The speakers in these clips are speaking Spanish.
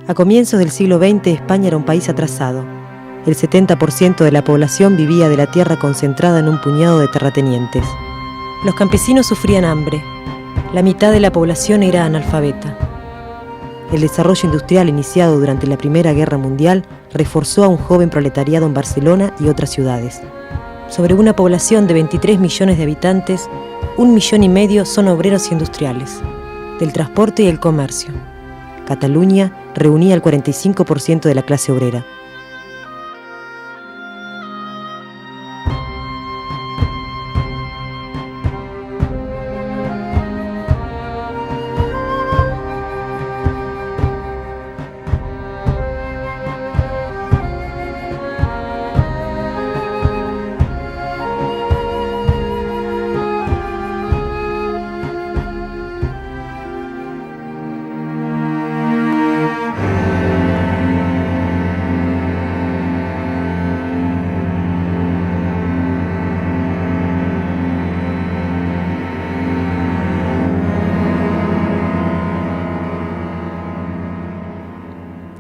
A comienzos del siglo XX, España era un país atrasado. El 70% de la población vivía de la tierra concentrada en un puñado de terratenientes. Los campesinos sufrían hambre. La mitad de la población era analfabeta. El desarrollo industrial iniciado durante la Primera Guerra Mundial reforzó a un joven proletariado en Barcelona y otras ciudades. Sobre una población de 23 millones de habitantes, 1,5 millones son obreros industriales, del transporte y el comercio. Cataluña reunía el 45% de la clase obrera.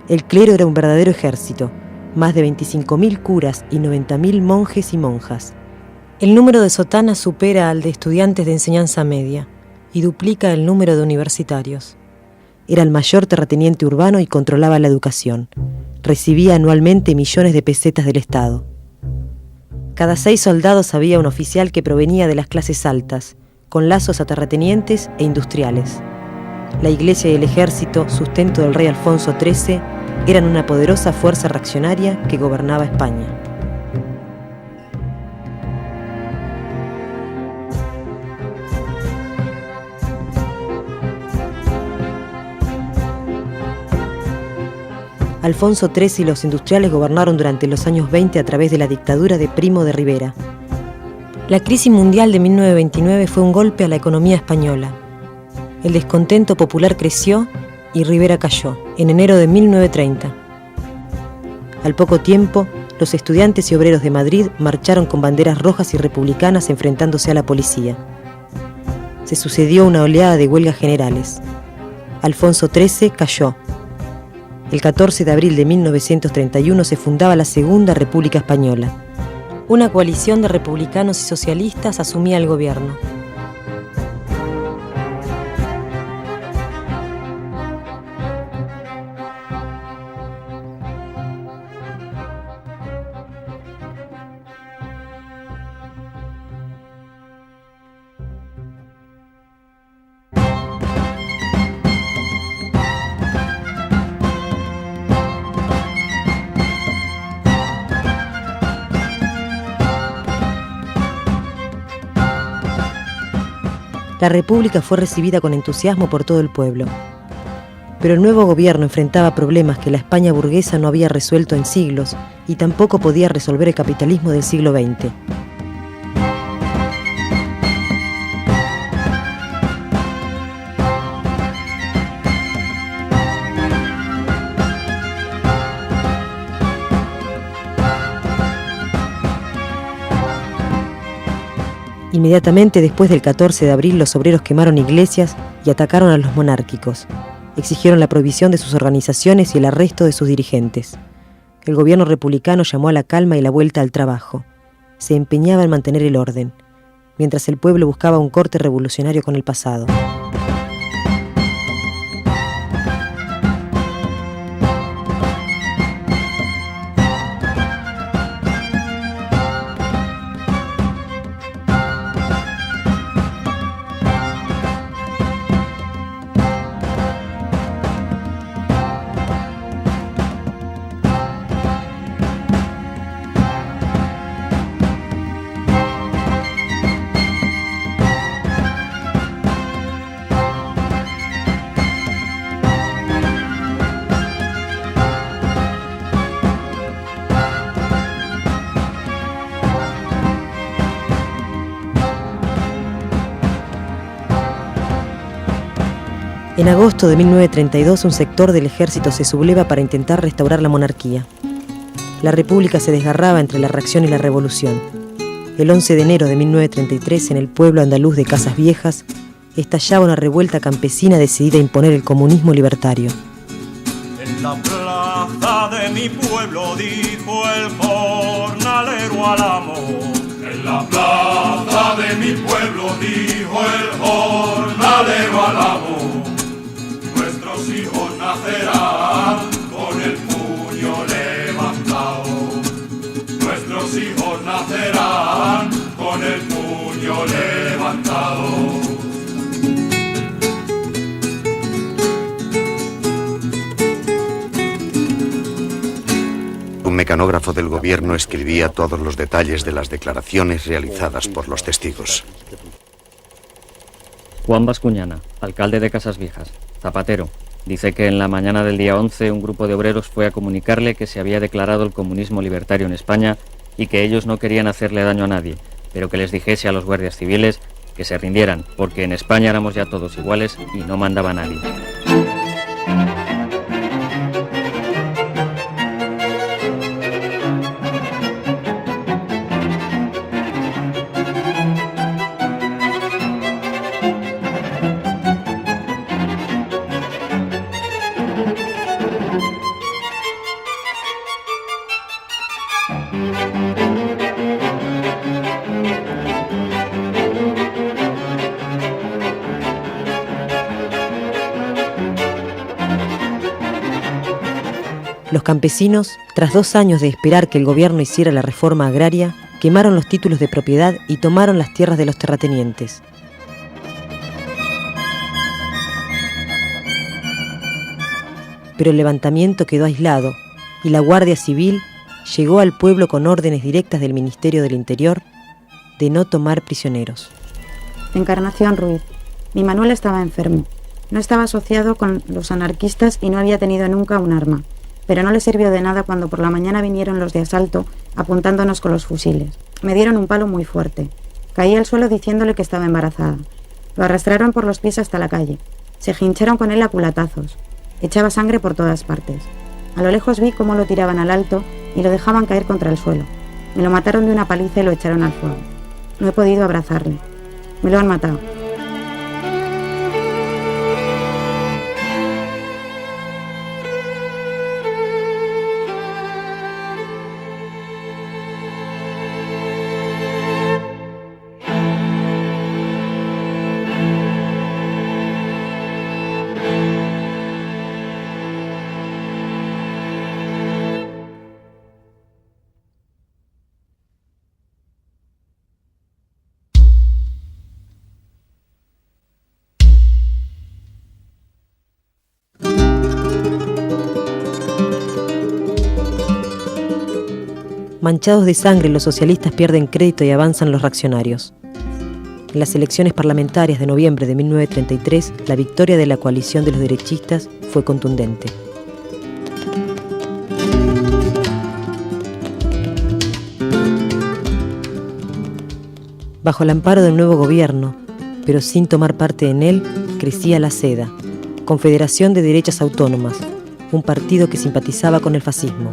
El clero era un verdadero ejército, más de 25.000 curas y 90.000 monjes y monjas. El número de sotanas supera al de estudiantes de enseñanza media y duplica el número de universitarios. Era el mayor terrateniente urbano y controlaba la educación. Recibía anualmente millones de pesetas del Estado. Cada 6 soldados había un oficial que provenía de las clases altas, con lazos a terratenientes e industriales. La Iglesia y el ejército, sustento del rey Alfonso XIII, eran una poderosa fuerza reaccionaria que gobernaba España. Alfonso XIII y los industriales gobernaron durante los años 20 a través de la dictadura de Primo de Rivera. La crisis mundial de 1929 fue un golpe a la economía española. El descontento popular creció y Rivera cayó, en enero de 1930. Al poco tiempo, los estudiantes y obreros de Madrid marcharon con banderas rojas y republicanas enfrentándose a la policía. Se sucedió una oleada de huelgas generales. Alfonso XIII cayó. El 14 de abril de 1931 se fundaba la Segunda República Española. Una coalición de republicanos y socialistas asumía el gobierno. La República fue recibida con entusiasmo por todo el pueblo. Pero el nuevo gobierno enfrentaba problemas que la España burguesa no había resuelto en siglos y tampoco podía resolver el capitalismo del siglo XX. Inmediatamente después del 14 de abril, los obreros quemaron iglesias y atacaron a los monárquicos. Exigieron la prohibición de sus organizaciones y el arresto de sus dirigentes. El gobierno republicano llamó a la calma y la vuelta al trabajo. Se empeñaba en mantener el orden, mientras el pueblo buscaba un corte revolucionario con el pasado. En agosto de 1932, un sector del ejército se subleva para intentar restaurar la monarquía. La República se desgarraba entre la reacción y la revolución. El 11 de enero de 1933, en el pueblo andaluz de Casas Viejas, estallaba una revuelta campesina decidida a imponer el comunismo libertario. El En la plaza de mi pueblo dijo el jornalero al amo. En la plaza de mi pueblo dijo el jornalero al amo. Nuestros hijos nacerán con el puño levantado. Nuestros hijos nacerán con el puño levantado. Un mecanógrafo del gobierno escribía todos los detalles de las declaraciones realizadas por los testigos. Juan Bascuñana, alcalde de Casas Viejas, zapatero, dice que en la mañana del día 11 un grupo de obreros fue a comunicarle que se había declarado el comunismo libertario en España y que ellos no querían hacerle daño a nadie, pero que les dijese a los guardias civiles que se rindieran, porque en España éramos ya todos iguales y no mandaba nadie. Los campesinos, tras 2 años de esperar que el gobierno hiciera la reforma agraria, quemaron los títulos de propiedad y tomaron las tierras de los terratenientes. Pero el levantamiento quedó aislado y la Guardia Civil llegó al pueblo con órdenes directas del Ministerio del Interior de no tomar prisioneros. Encarnación Ruiz. Mi Manuel estaba enfermo. No estaba asociado con los anarquistas y no había tenido nunca un arma. Pero no le sirvió de nada cuando por la mañana vinieron los de asalto apuntándonos con los fusiles. Me dieron un palo muy fuerte. Caí al suelo diciéndole que estaba embarazada. Lo arrastraron por los pies hasta la calle. Se hincharon con él a culatazos. Echaba sangre por todas partes. A lo lejos vi cómo lo tiraban al alto y lo dejaban caer contra el suelo. Me lo mataron de una paliza y lo echaron al fuego. No he podido abrazarle. Me lo han matado. Manchados de sangre, los socialistas pierden crédito y avanzan los reaccionarios. En las elecciones parlamentarias de noviembre de 1933, la victoria de la coalición de los derechistas fue contundente. Bajo el amparo del nuevo gobierno, pero sin tomar parte en él, crecía la SEDA, Confederación de Derechas Autónomas, un partido que simpatizaba con el fascismo.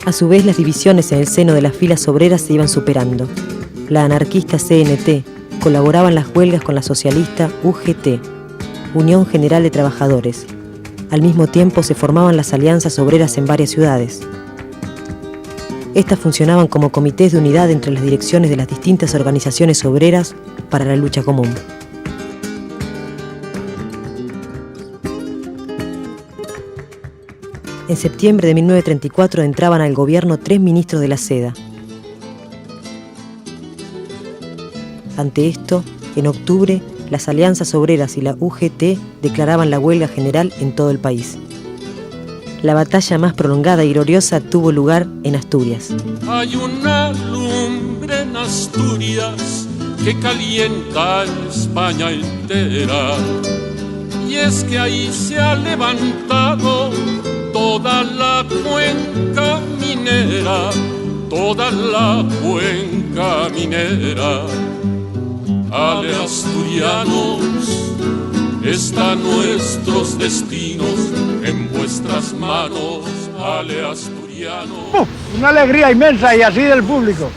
A su vez, las divisiones en el seno de las filas obreras se iban superando. La anarquista CNT colaboraba en las huelgas con la socialista UGT, Unión General de Trabajadores. Al mismo tiempo se formaban las alianzas obreras en varias ciudades. Estas funcionaban como comités de unidad entre las direcciones de las distintas organizaciones obreras para la lucha común. En septiembre de 1934 entraban al gobierno 3 ministros de la SEDA. Ante esto, en octubre, las alianzas obreras y la UGT declaraban la huelga general en todo el país. La batalla más prolongada y gloriosa tuvo lugar en Asturias. Hay una lumbre en Asturias que calienta España entera, y es que ahí se ha levantado toda la cuenca minera, toda la cuenca minera. Ale asturianos, están nuestros destinos en vuestras manos, ale asturianos. Una alegría inmensa y así del público.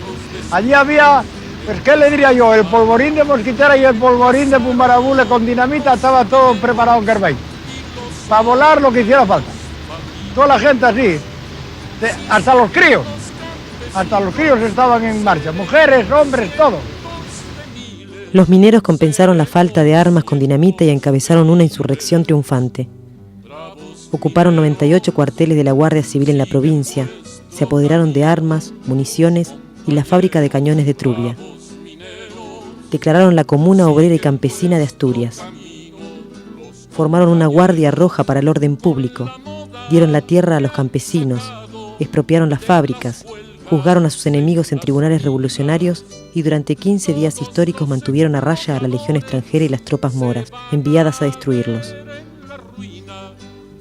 Allí había Pues qué le diría yo, el polvorín de mosquitera y el polvorín de Pumbarabule con dinamita estaba todo preparado en Carvey. Para volar lo que hiciera falta. Toda la gente así, hasta los críos estaban en marcha, mujeres, hombres, todo. Los mineros compensaron la falta de armas con dinamita y encabezaron una insurrección triunfante. Ocuparon 98 cuarteles de la Guardia Civil en la provincia, se apoderaron de armas, municiones y la fábrica de cañones de Trubia. Declararon la Comuna Obrera y Campesina de Asturias. Formaron una guardia roja para el orden público, dieron la tierra a los campesinos, expropiaron las fábricas, juzgaron a sus enemigos en tribunales revolucionarios y durante 15 días históricos mantuvieron a raya a la legión extranjera y las tropas moras, enviadas a destruirlos.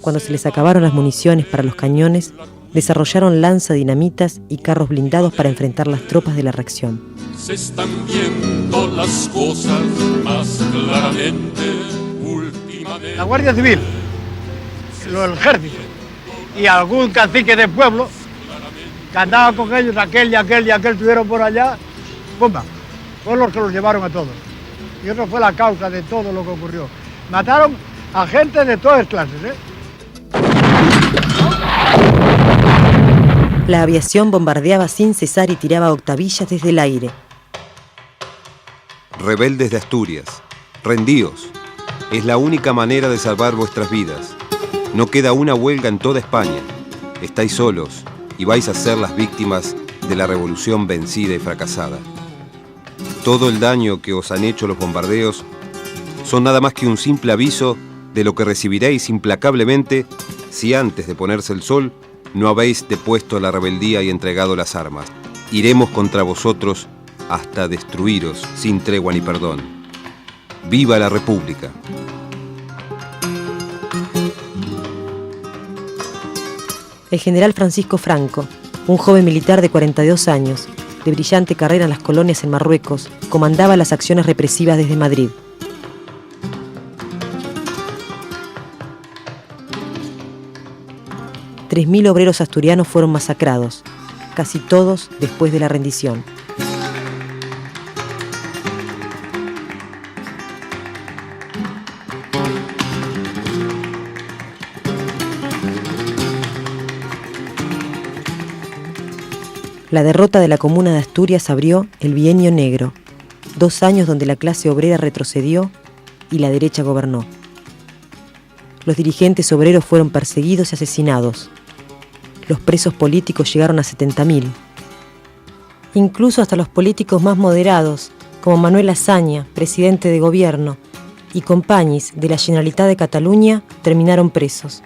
Cuando se les acabaron las municiones para los cañones, desarrollaron lanza-dinamitas y carros blindados para enfrentar las tropas de la reacción. Se están viendo las cosas más claramente últimamente. La Guardia Civil, el ejército y algún cacique del pueblo que andaba con ellos, aquel y aquel estuvieron por allá, ¡pumba! Fueron los que los llevaron a todos. Y eso fue la causa de todo lo que ocurrió. Mataron a gente de todas clases, La aviación bombardeaba sin cesar y tiraba octavillas desde el aire. Rebeldes de Asturias, rendíos. Es la única manera de salvar vuestras vidas. No queda una huelga en toda España. Estáis solos y vais a ser las víctimas de la revolución vencida y fracasada. Todo el daño que os han hecho los bombardeos son nada más que un simple aviso de lo que recibiréis implacablemente si antes de ponerse el sol no habéis depuesto la rebeldía y entregado las armas. Iremos contra vosotros hasta destruiros sin tregua ni perdón. ¡Viva la República! El general Francisco Franco, un joven militar de 42 años, de brillante carrera en las colonias en Marruecos, comandaba las acciones represivas desde Madrid. $3.000 obreros asturianos fueron masacrados, casi todos después de la rendición. La derrota de la Comuna de Asturias abrió el Bienio Negro, 2 años donde la clase obrera retrocedió y la derecha gobernó. Los dirigentes obreros fueron perseguidos y asesinados. Los presos políticos llegaron a 70.000. Incluso hasta los políticos más moderados, como Manuel Azaña, presidente de gobierno, y Companys de la Generalitat de Cataluña, terminaron presos.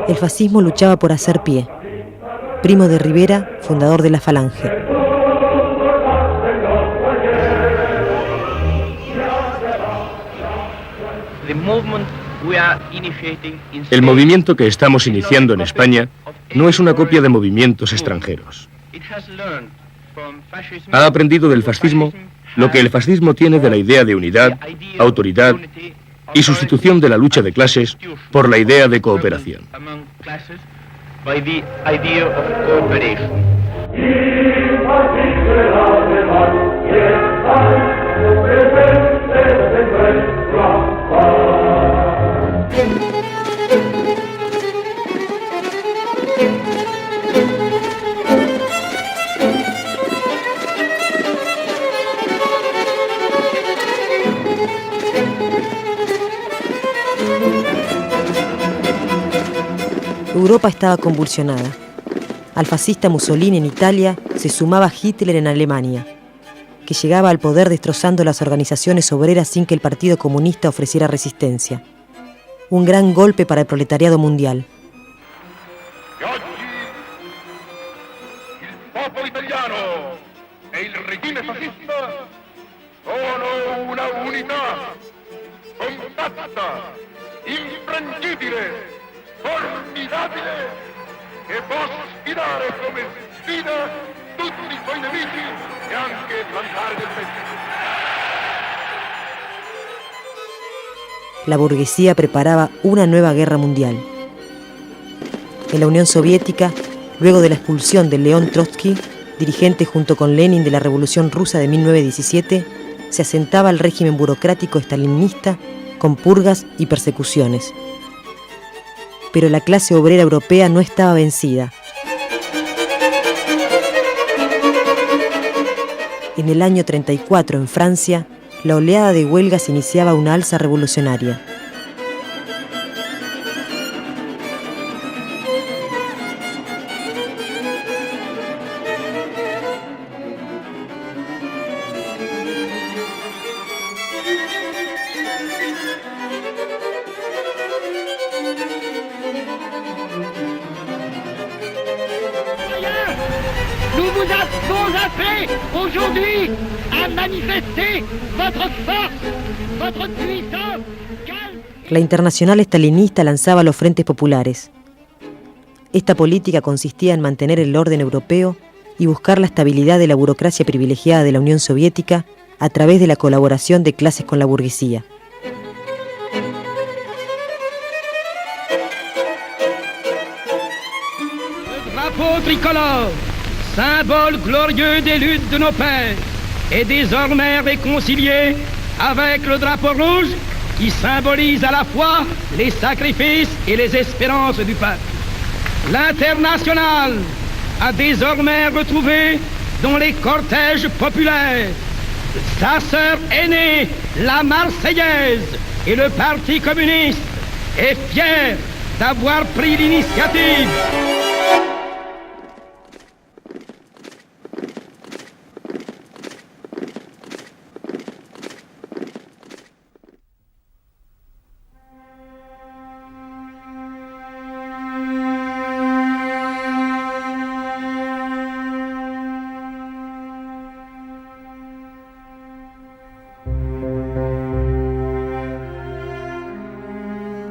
El fascismo luchaba por hacer pie. Primo de Rivera, fundador de la Falange. El movimiento que estamos iniciando en España no es una copia de movimientos extranjeros. Ha aprendido del fascismo lo que el fascismo tiene de la idea de unidad, autoridad y sustitución de la lucha de clases por la idea de cooperación. Europa estaba convulsionada. Al fascista Mussolini en Italia se sumaba Hitler en Alemania, que llegaba al poder destrozando las organizaciones obreras sin que el Partido Comunista ofreciera resistencia. Un gran golpe para el proletariado mundial. popolo italiano e il regime fascista sono una unità compatta, imprendibile, formidabile, che può sfidare come sfida tutti i suoi nemici e anche plantare del peggio. La burguesía preparaba una nueva guerra mundial. En la Unión Soviética, luego de la expulsión de León Trotsky, dirigente junto con Lenin de la Revolución Rusa de 1917, se asentaba el régimen burocrático estalinista con purgas y persecuciones. Pero la clase obrera europea no estaba vencida. En el año 34, en Francia, la oleada de huelgas iniciaba una alza revolucionaria. Nous vous avons appelé aujourd'hui à manifester votre force, votre puissance. La Internacional Estalinista lanzaba los frentes populares. Esta política consistía en mantener el orden europeo y buscar la estabilidad de la burocracia privilegiada de la Unión Soviética a través de la colaboración de clases con la burguesía. Le drapeau tricolore, symbole glorieux des luttes de nos pères, est désormais réconcilié avec le drapeau rouge qui symbolise à la fois les sacrifices et les espérances du peuple. L'Internationale a désormais retrouvé dans les cortèges populaires sa sœur aînée, la Marseillaise, et le Parti communiste est fier d'avoir pris l'initiative.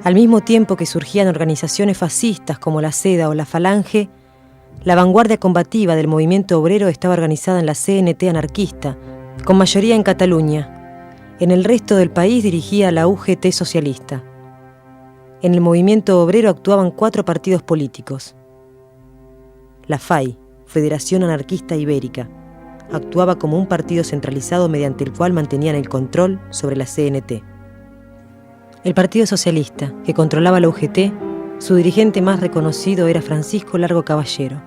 Al mismo tiempo que surgían organizaciones fascistas como la SEDA o la Falange, la vanguardia combativa del movimiento obrero estaba organizada en la CNT anarquista, con mayoría en Cataluña. En el resto del país dirigía la UGT socialista. En el movimiento obrero actuaban 4 partidos políticos. La FAI, Federación Anarquista Ibérica, actuaba como un partido centralizado mediante el cual mantenían el control sobre la CNT. El Partido Socialista, que controlaba la UGT, su dirigente más reconocido era Francisco Largo Caballero,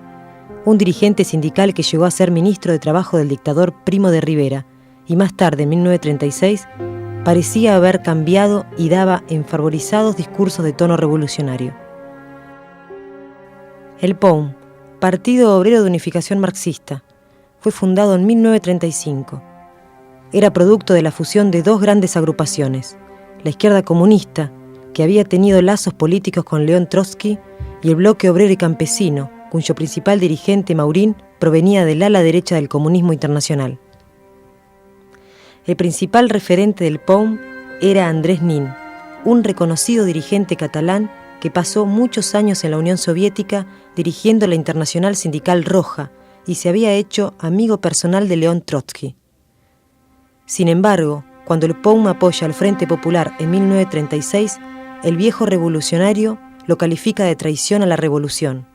un dirigente sindical que llegó a ser ministro de Trabajo del dictador Primo de Rivera y más tarde, en 1936, parecía haber cambiado y daba enfervorizados discursos de tono revolucionario. El POUM, Partido Obrero de Unificación Marxista, fue fundado en 1935. Era producto de la fusión de 2 grandes agrupaciones, la izquierda comunista, que había tenido lazos políticos con León Trotsky, y el bloque obrero y campesino, cuyo principal dirigente, Maurín, provenía del ala derecha del comunismo internacional. El principal referente del POUM era Andrés Nin, un reconocido dirigente catalán que pasó muchos años en la Unión Soviética dirigiendo la Internacional Sindical Roja y se había hecho amigo personal de León Trotsky. Sin embargo, cuando el POUM apoya al Frente Popular en 1936, el viejo revolucionario lo califica de traición a la revolución.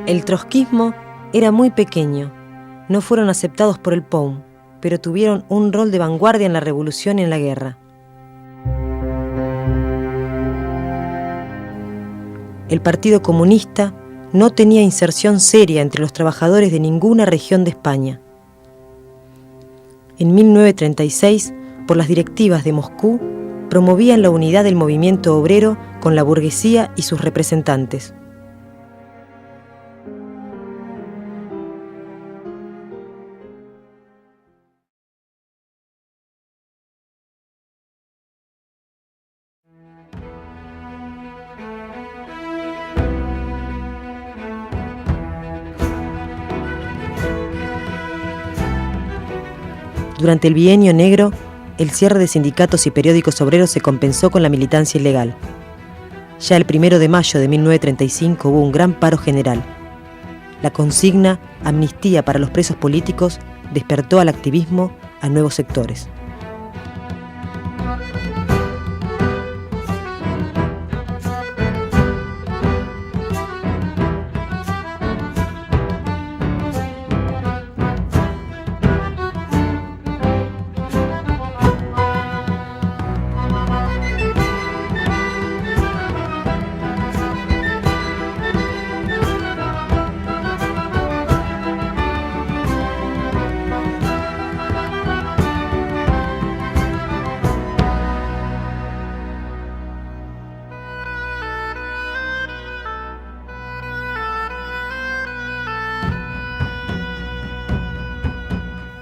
El trotskismo era muy pequeño, no fueron aceptados por el POUM, pero tuvieron un rol de vanguardia en la revolución y en la guerra. El Partido Comunista no tenía inserción seria entre los trabajadores de ninguna región de España. En 1936, por las directivas de Moscú, promovían la unidad del movimiento obrero con la burguesía y sus representantes. Durante el Bienio Negro, el cierre de sindicatos y periódicos obreros se compensó con la militancia ilegal. Ya el 1 de mayo de 1935 hubo un gran paro general. La consigna amnistía para los presos políticos despertó al activismo a nuevos sectores.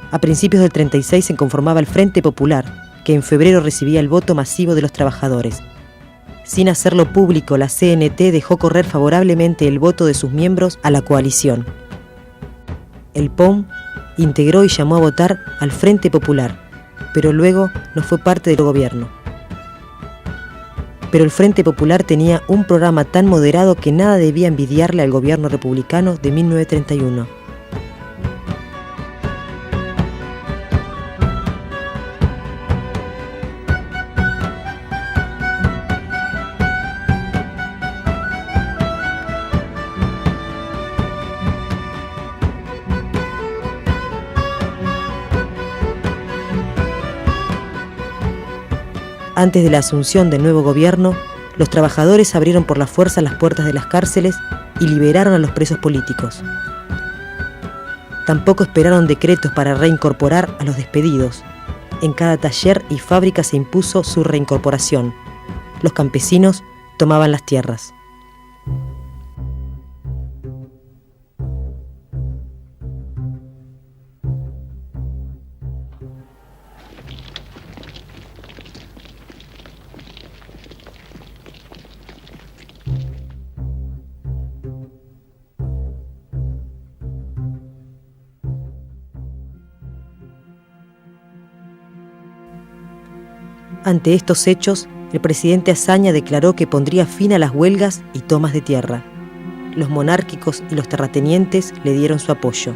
A principios del 36 se conformaba el Frente Popular, que en febrero recibía el voto masivo de los trabajadores. Sin hacerlo público, la CNT dejó correr favorablemente el voto de sus miembros a la coalición. El POM integró y llamó a votar al Frente Popular, pero luego no fue parte del gobierno. Pero el Frente Popular tenía un programa tan moderado que nada debía envidiarle al gobierno republicano de 1931. Antes de la asunción del nuevo gobierno, los trabajadores abrieron por la fuerza las puertas de las cárceles y liberaron a los presos políticos. Tampoco esperaron decretos para reincorporar a los despedidos. En cada taller y fábrica se impuso su reincorporación. Los campesinos tomaban las tierras. Ante estos hechos, el presidente Azaña declaró que pondría fin a las huelgas y tomas de tierra. Los monárquicos y los terratenientes le dieron su apoyo.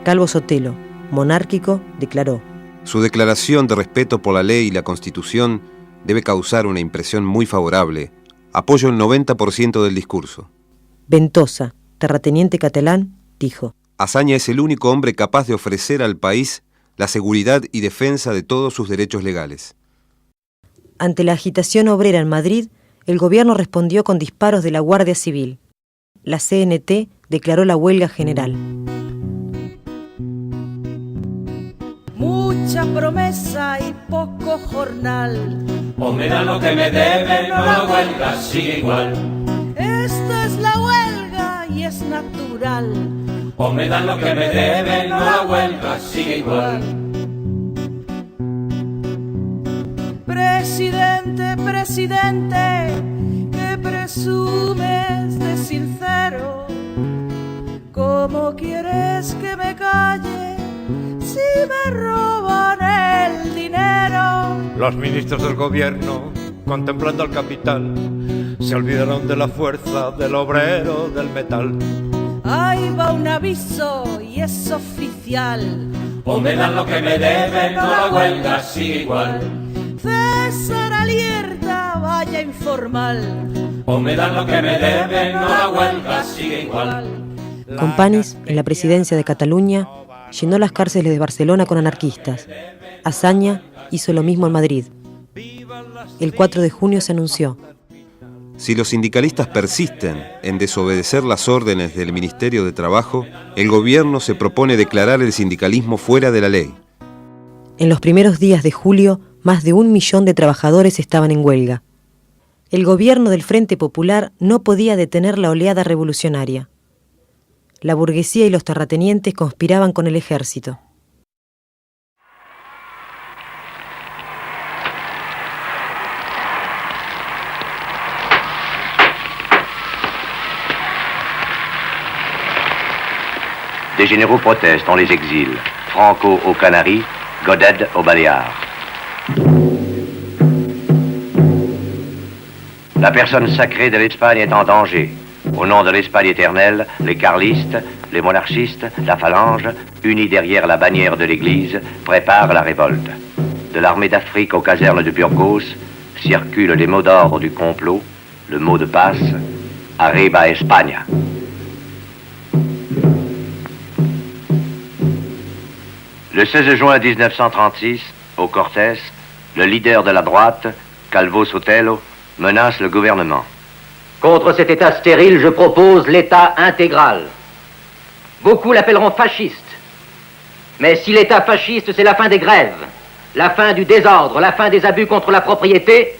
Calvo Sotelo, monárquico, declaró: Su declaración de respeto por la ley y la Constitución debe causar una impresión muy favorable. Apoyo el 90% del discurso. Ventosa, terrateniente catalán, dijo: Azaña es el único hombre capaz de ofrecer al país la seguridad y defensa de todos sus derechos legales. Ante la agitación obrera en Madrid, el gobierno respondió con disparos de la Guardia Civil. La CNT declaró la huelga general. Mucha promesa y poco jornal. O me dan lo que me deben, no la huelga sigue igual. Esta es la huelga y es natural. O me dan lo que me deben, no la huelga sigue igual. Presidente, presidente, que presumes de sincero. ¿Cómo quieres que me calle si me roban el dinero? Los ministros del gobierno, contemplando al capital, se olvidaron de la fuerza del obrero del metal. Ahí va un aviso y es oficial. O me dan lo que me deben, no la huelga sigue igual. César alerta, vaya informal. O me dan lo que me deben, no la huelga sigue igual. Companys, en la presidencia de Cataluña, llenó las cárceles de Barcelona con anarquistas. Azaña hizo lo mismo en Madrid. El 4 de junio se anunció: Si los sindicalistas persisten en desobedecer las órdenes del Ministerio de Trabajo, el gobierno se propone declarar el sindicalismo fuera de la ley. En los primeros días de julio, más de 1 millón de trabajadores estaban en huelga. El gobierno del Frente Popular no podía detener la oleada revolucionaria. La burguesía y los terratenientes conspiraban con el ejército. Des généraux protestent dans les exils. Franco aux Canaries, Goded aux Baléares. La personne sacrée de l'Espagne est en danger. Au nom de l'Espagne éternelle, les carlistes, les monarchistes, la phalange, unis derrière la bannière de l'Église, préparent la révolte. De l'armée d'Afrique aux casernes de Burgos circulent les mots d'ordre du complot, le mot de passe, Arriba España. Le 16 juin 1936, au Cortés, le leader de la droite, Calvo Sotelo, menace le gouvernement. Contre cet État stérile, je propose l'État intégral. Beaucoup l'appelleront fasciste. Mais si l'État fasciste, c'est la fin des grèves, la fin du désordre, la fin des abus contre la propriété,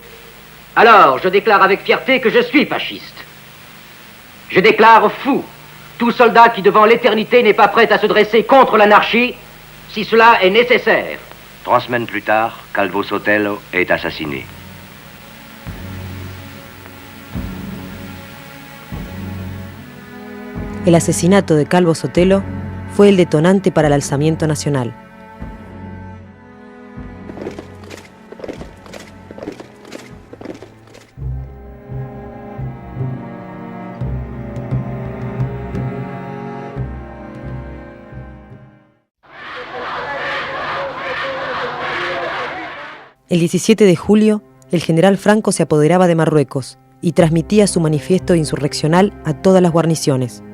alors je déclare avec fierté que je suis fasciste. Je déclare fou tout soldat qui, devant l'éternité, n'est pas prêt à se dresser contre l'anarchie, si cela est nécessaire. 3 semaines plus tard, Calvo Sotelo est assassiné. El asesinato de Calvo Sotelo fue el detonante para el alzamiento nacional. El 17 de julio, el general Franco se apoderaba de Marruecos y transmitía su manifiesto insurreccional a todas las guarniciones.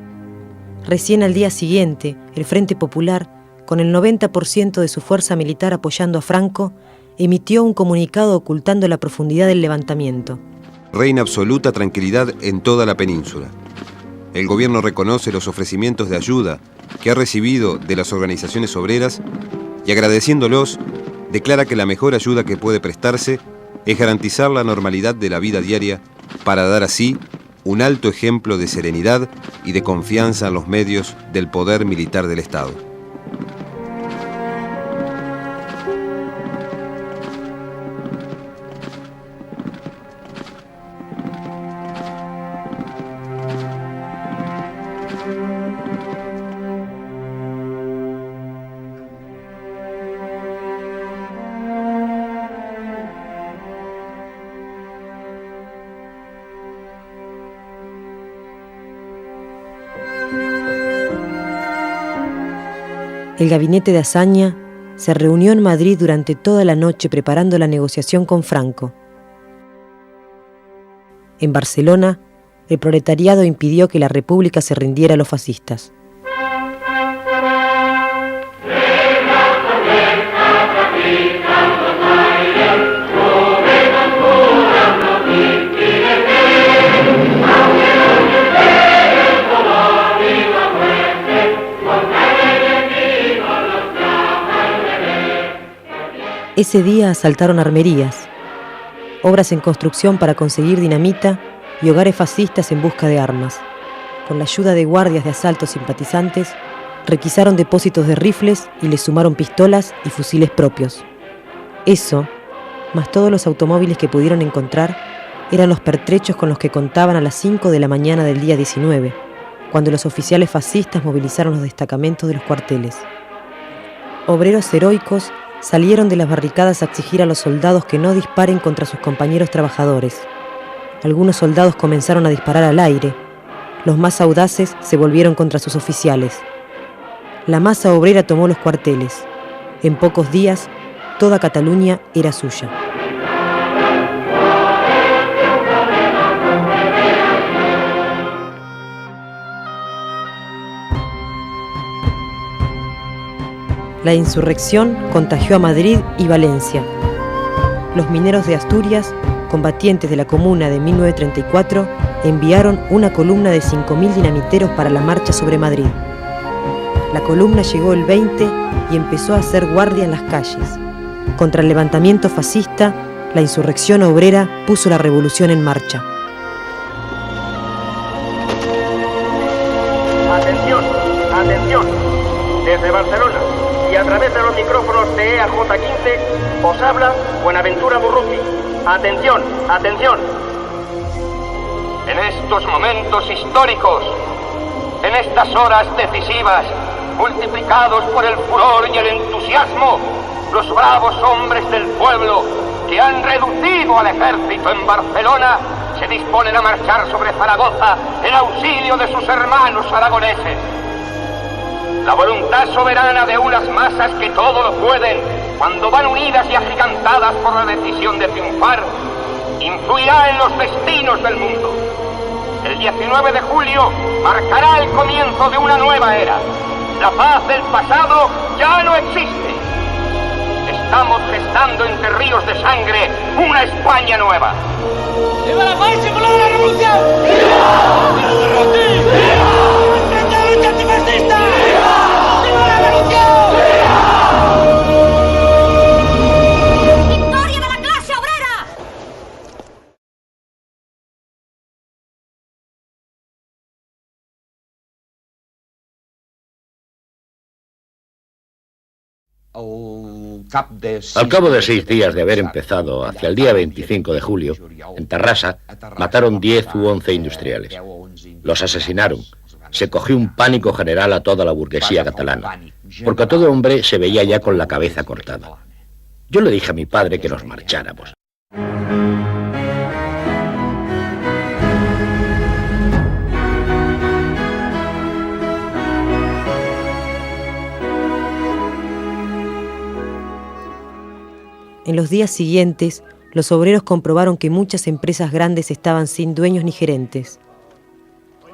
Recién al día siguiente, el Frente Popular, con el 90% de su fuerza militar apoyando a Franco, emitió un comunicado ocultando la profundidad del levantamiento. Reina absoluta tranquilidad en toda la península. El gobierno reconoce los ofrecimientos de ayuda que ha recibido de las organizaciones obreras y, agradeciéndolos, declara que la mejor ayuda que puede prestarse es garantizar la normalidad de la vida diaria para dar así un alto ejemplo de serenidad y de confianza en los medios del poder militar del Estado. El gabinete de Azaña se reunió en Madrid durante toda la noche preparando la negociación con Franco. En Barcelona, el proletariado impidió que la República se rindiera a los fascistas. Ese día asaltaron armerías, obras en construcción para conseguir dinamita y hogares fascistas en busca de armas. Con la ayuda de guardias de asalto simpatizantes, requisaron depósitos de rifles y les sumaron pistolas y fusiles propios. Eso, más todos los automóviles que pudieron encontrar, eran los pertrechos con los que contaban a las 5 de la mañana del día 19, cuando los oficiales fascistas movilizaron los destacamentos de los cuarteles. Obreros heroicos salieron de las barricadas a exigir a los soldados que no disparen contra sus compañeros trabajadores. Algunos soldados comenzaron a disparar al aire. Los más audaces se volvieron contra sus oficiales. La masa obrera tomó los cuarteles. En pocos días, toda Cataluña era suya. La insurrección contagió a Madrid y Valencia. Los mineros de Asturias, combatientes de la Comuna de 1934, enviaron una columna de 5.000 dinamiteros para la marcha sobre Madrid. La columna llegó el 20 y empezó a hacer guardia en las calles. Contra el levantamiento fascista, la insurrección obrera puso la revolución en marcha. Atención, atención. Desde Barcelona y a través de los micrófonos de EAJ-15 os habla Buenaventura Burruti. Atención, atención. En estos momentos históricos, en estas horas decisivas, multiplicados por el furor y el entusiasmo, los bravos hombres del pueblo que han reducido al ejército en Barcelona se disponen a marchar sobre Zaragoza en auxilio de sus hermanos aragoneses. La voluntad soberana de unas masas que todo lo pueden, cuando van unidas y agigantadas por la decisión de triunfar, influirá en los destinos del mundo. El 19 de julio marcará el comienzo de una nueva era. La paz del pasado ya no existe. Estamos gestando entre ríos de sangre una España nueva. ¡Viva la paz y por la revolución! ¡Viva! ¡Viva Durruti! ¡Viva! ¡Enfrente a la lucha antifascista! ¡Viva! ¡Viva la revolución! ¡Viva! ¡Victoria de la clase obrera! Al cabo de 6 días de haber empezado, hacia el día 25 de julio, en Tarrasa, mataron 10 u 11 industriales. Los asesinaron. Se cogió un pánico general a toda la burguesía catalana, porque todo hombre se veía ya con la cabeza cortada. Yo le dije a mi padre que nos marcháramos. En los días siguientes, los obreros comprobaron que muchas empresas grandes estaban sin dueños ni gerentes.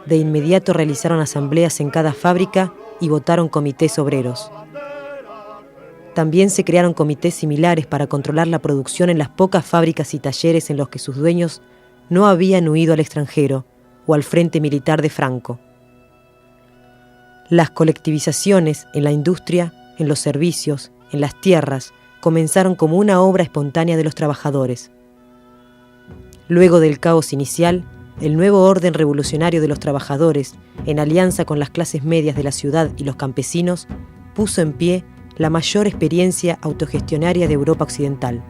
De inmediato realizaron asambleas en cada fábrica y votaron comités obreros. También se crearon comités similares para controlar la producción en las pocas fábricas y talleres en los que sus dueños no habían huido al extranjero o al frente militar de Franco. Las colectivizaciones en la industria, en los servicios, en las tierras, comenzaron como una obra espontánea de los trabajadores. Luego del caos inicial, el nuevo orden revolucionario de los trabajadores, en alianza con las clases medias de la ciudad y los campesinos, puso en pie la mayor experiencia autogestionaria de Europa Occidental.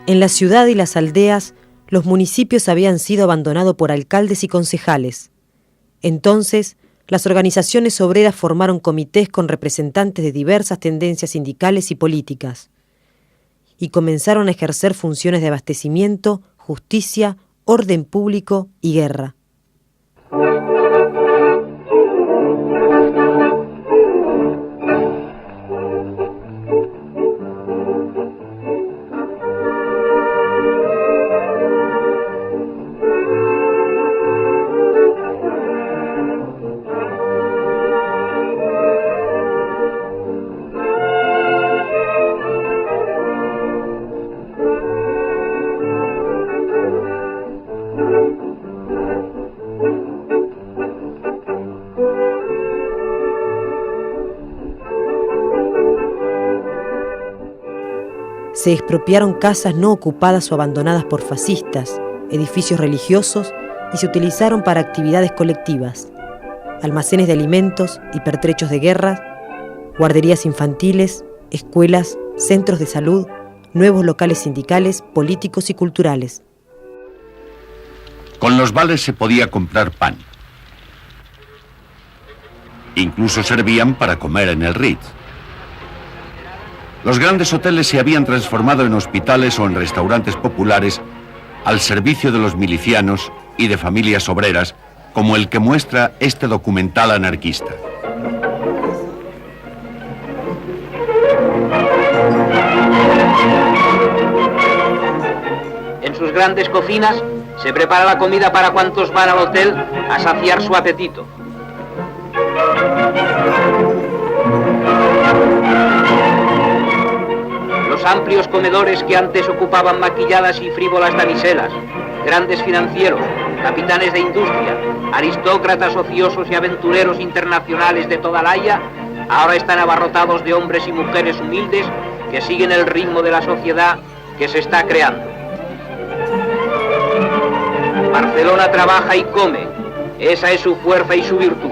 En la ciudad y las aldeas, los municipios habían sido abandonados por alcaldes y concejales. Entonces, las organizaciones obreras formaron comités con representantes de diversas tendencias sindicales y políticas, y comenzaron a ejercer funciones de abastecimiento, justicia, orden público y guerra. Se expropiaron casas no ocupadas o abandonadas por fascistas, edificios religiosos y se utilizaron para actividades colectivas, almacenes de alimentos y pertrechos de guerra, guarderías infantiles, escuelas, centros de salud, nuevos locales sindicales, políticos y culturales. Con los vales se podía comprar pan. Incluso servían para comer en el Ritz. Los grandes hoteles se habían transformado en hospitales o en restaurantes populares al servicio de los milicianos y de familias obreras, como el que muestra este documental anarquista. En sus grandes cocinas se prepara la comida para cuantos van al hotel a saciar su apetito. Los amplios comedores que antes ocupaban maquilladas y frívolas damiselas, grandes financieros, capitanes de industria, aristócratas ociosos y aventureros internacionales de toda la Haya, ahora están abarrotados de hombres y mujeres humildes que siguen el ritmo de la sociedad que se está creando. Barcelona trabaja y come, esa es su fuerza y su virtud.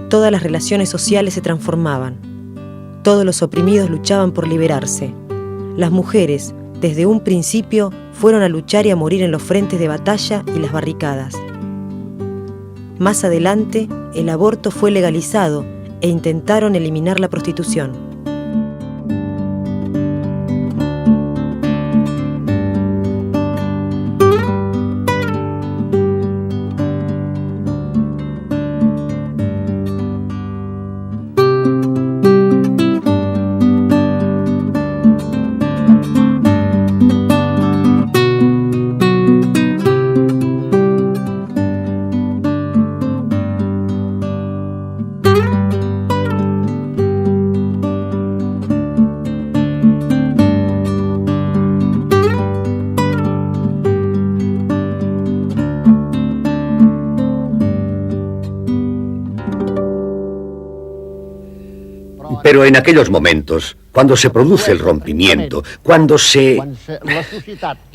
Todas las relaciones sociales se transformaban. Todos los oprimidos luchaban por liberarse. Las mujeres, desde un principio, fueron a luchar y a morir en los frentes de batalla y las barricadas. Más adelante, el aborto fue legalizado e intentaron eliminar la prostitución. Pero en aquellos momentos, cuando se produce el rompimiento, cuando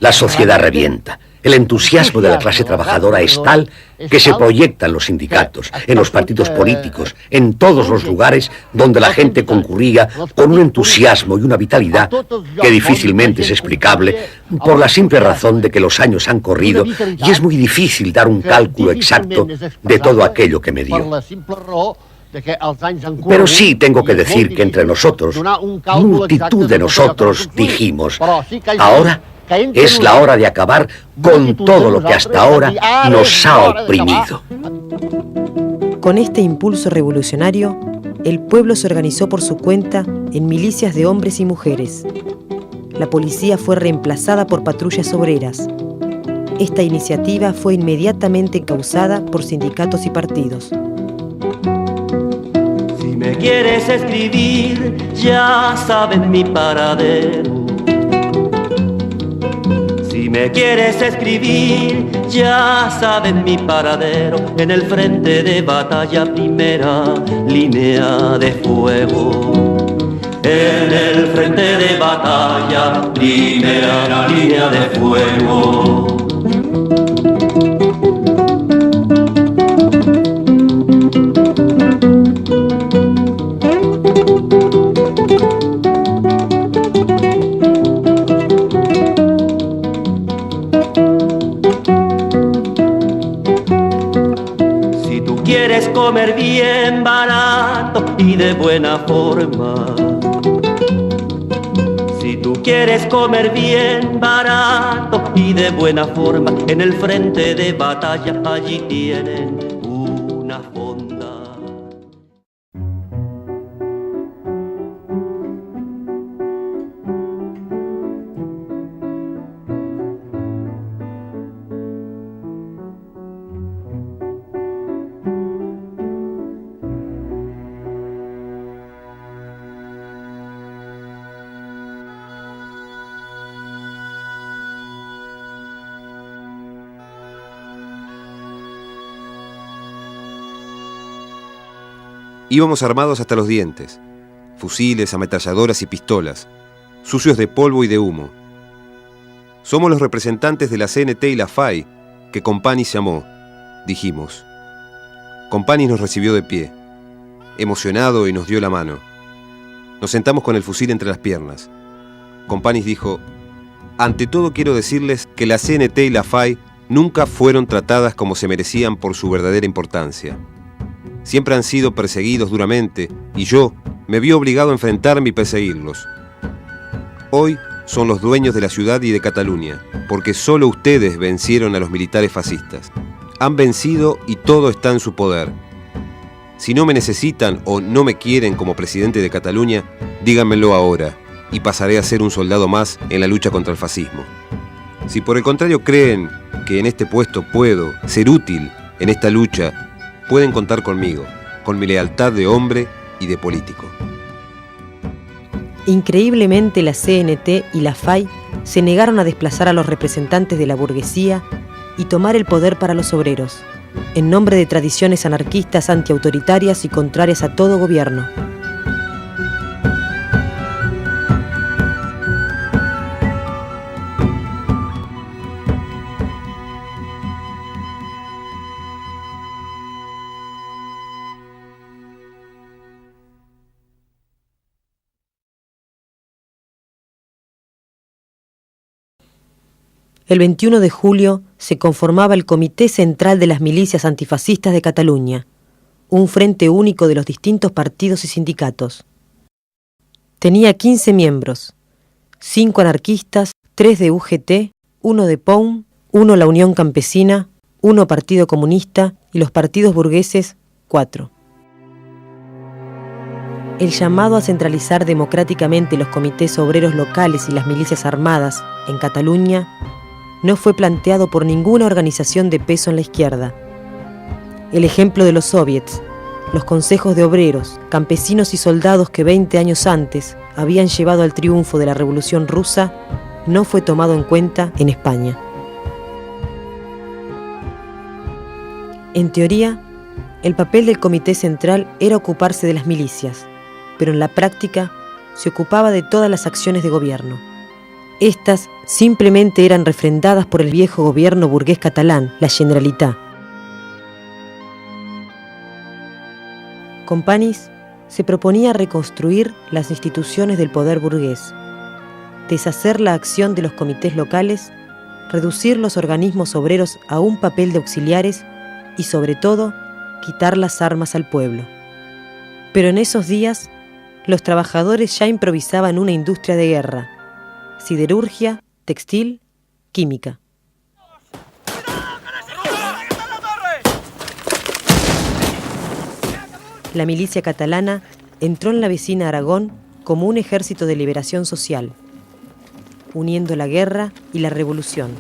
la sociedad revienta, el entusiasmo de la clase trabajadora es tal que se proyecta en los sindicatos, en los partidos políticos, en todos los lugares donde la gente concurría con un entusiasmo y una vitalidad que difícilmente es explicable por la simple razón de que los años han corrido y es muy difícil dar un cálculo exacto de todo aquello que me dio. Pero sí tengo que decir que entre nosotros, multitud de nosotros dijimos, ahora es la hora de acabar con todo lo que hasta ahora nos ha oprimido. Con este impulso revolucionario, el pueblo se organizó por su cuenta en milicias de hombres y mujeres. La policía fue reemplazada por patrullas obreras. Esta iniciativa fue inmediatamente encauzada por sindicatos y partidos. Si me quieres escribir, ya saben mi paradero. Si me quieres escribir, ya saben mi paradero. En el frente de batalla, primera línea de fuego. En el frente de batalla, primera línea de fuego. Comer bien barato y de buena forma. Si tú quieres comer bien barato y de buena forma, en el frente de batalla allí tienen una fonda. Íbamos armados hasta los dientes, fusiles, ametralladoras y pistolas, sucios de polvo y de humo. Somos los representantes de la CNT y la FAI, que Companys llamó, dijimos. Companys nos recibió de pie, emocionado, y nos dio la mano. Nos sentamos con el fusil entre las piernas. Companys dijo: ante todo quiero decirles que la CNT y la FAI nunca fueron tratadas como se merecían por su verdadera importancia. Siempre han sido perseguidos duramente y yo me vi obligado a enfrentarme y perseguirlos. Hoy son los dueños de la ciudad y de Cataluña, porque solo ustedes vencieron a los militares fascistas. Han vencido y todo está en su poder. Si no me necesitan o no me quieren como presidente de Cataluña, díganmelo ahora y pasaré a ser un soldado más en la lucha contra el fascismo. Si por el contrario creen que en este puesto puedo ser útil en esta lucha, pueden contar conmigo, con mi lealtad de hombre y de político. Increíblemente, la CNT y la FAI se negaron a desplazar a los representantes de la burguesía y tomar el poder para los obreros, en nombre de tradiciones anarquistas antiautoritarias y contrarias a todo gobierno. El 21 de julio se conformaba el Comité Central de las Milicias Antifascistas de Cataluña, un frente único de los distintos partidos y sindicatos. Tenía 15 miembros, 5 anarquistas, 3 de UGT, 1 de POUM, 1 la Unión Campesina, 1 Partido Comunista y los partidos burgueses, 4. El llamado a centralizar democráticamente los comités obreros locales y las milicias armadas en Cataluña no fue planteado por ninguna organización de peso en la izquierda. El ejemplo de los soviets, los consejos de obreros, campesinos y soldados que 20 años antes habían llevado al triunfo de la Revolución Rusa, no fue tomado en cuenta en España. En teoría, el papel del Comité Central era ocuparse de las milicias, pero en la práctica se ocupaba de todas las acciones de gobierno. Estas simplemente eran refrendadas por el viejo gobierno burgués catalán, la Generalitat. Companys se proponía reconstruir las instituciones del poder burgués, deshacer la acción de los comités locales, reducir los organismos obreros a un papel de auxiliares y, sobre todo, quitar las armas al pueblo. Pero en esos días, los trabajadores ya improvisaban una industria de guerra: siderurgia, textil, química. La milicia catalana entró en la vecina Aragón como un ejército de liberación social, uniendo la guerra y la revolución.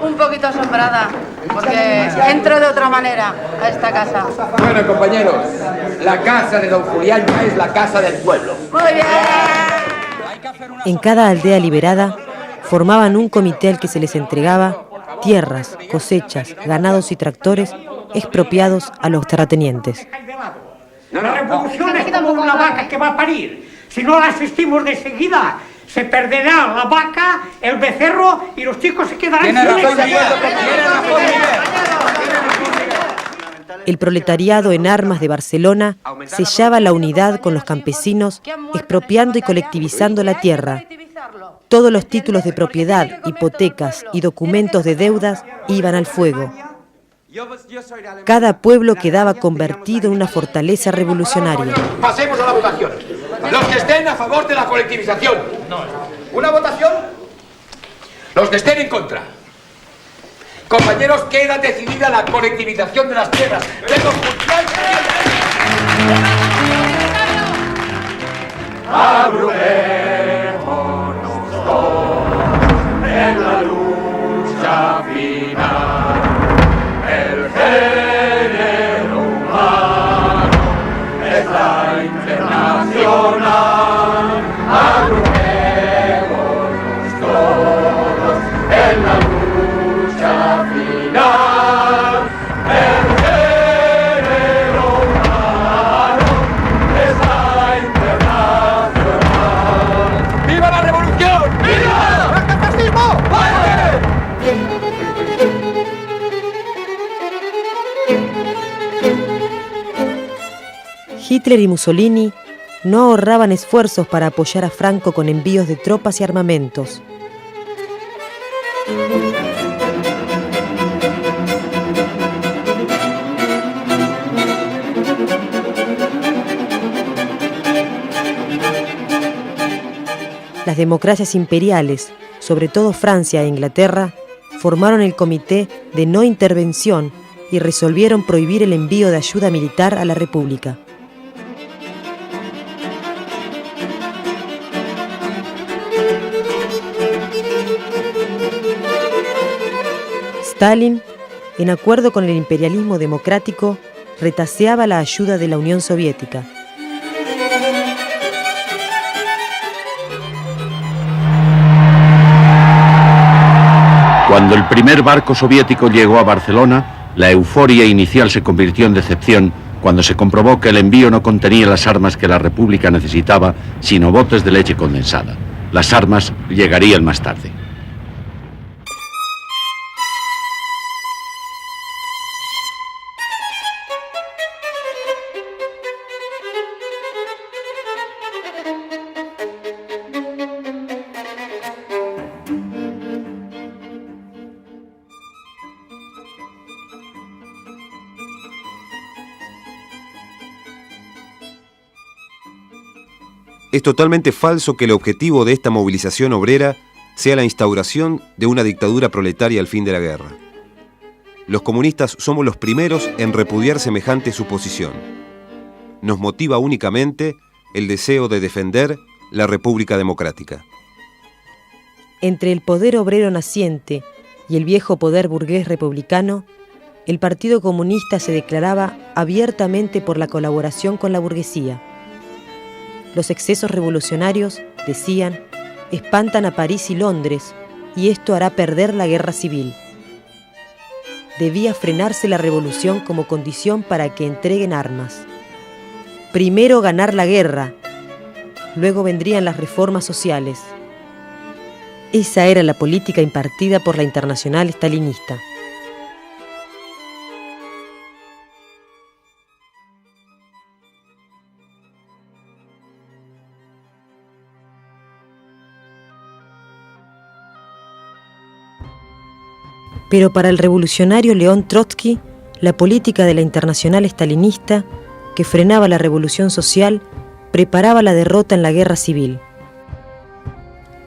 Un poquito asombrada, porque entro de otra manera a esta casa. Bueno, compañeros, la casa de don Julián ya es la casa del pueblo. Muy bien. En cada aldea liberada formaban un comité al que se les entregaba tierras, cosechas, ganados y tractores expropiados a los terratenientes. La revolución es como una vaca que va a parir. Si no la asistimos de seguida, se perderá la vaca, el becerro y los chicos se quedarán sin El proletariado en armas de Barcelona sellaba la unidad con los campesinos, expropiando y colectivizando la tierra. Todos los títulos de propiedad, hipotecas y documentos de deudas iban al fuego. Cada pueblo quedaba convertido en una fortaleza revolucionaria. Pasemos a la votación. Los que estén a favor de la colectivización. ¿Una votación? Los que estén en contra. Compañeros, queda decidida la colectivización de las tierras. Agrupémonos todos en la lucha final. revolución! ¡Viva! ¡El fascismo! ¡Muere! Hitler y Mussolini no ahorraban esfuerzos para apoyar a Franco con envíos de tropas y armamentos. Las democracias imperiales, sobre todo Francia e Inglaterra, formaron el Comité de No Intervención y resolvieron prohibir el envío de ayuda militar a la República. Stalin, en acuerdo con el imperialismo democrático, retaseaba la ayuda de la Unión Soviética. Cuando el primer barco soviético llegó a Barcelona, la euforia inicial se convirtió en decepción cuando se comprobó que el envío no contenía las armas que la República necesitaba, sino botes de leche condensada. Las armas llegarían más tarde. Es totalmente falso que el objetivo de esta movilización obrera sea la instauración de una dictadura proletaria al fin de la guerra. Los comunistas somos los primeros en repudiar semejante suposición. Nos motiva únicamente el deseo de defender la República Democrática. Entre el poder obrero naciente y el viejo poder burgués republicano, el Partido Comunista se declaraba abiertamente por la colaboración con la burguesía. Los excesos revolucionarios, decían, espantan a París y Londres, y esto hará perder la guerra civil. Debía frenarse la revolución como condición para que entreguen armas. Primero ganar la guerra, luego vendrían las reformas sociales. Esa era la política impartida por la Internacional Stalinista. Pero para el revolucionario León Trotsky, la política de la Internacional Stalinista, que frenaba la revolución social, preparaba la derrota en la guerra civil.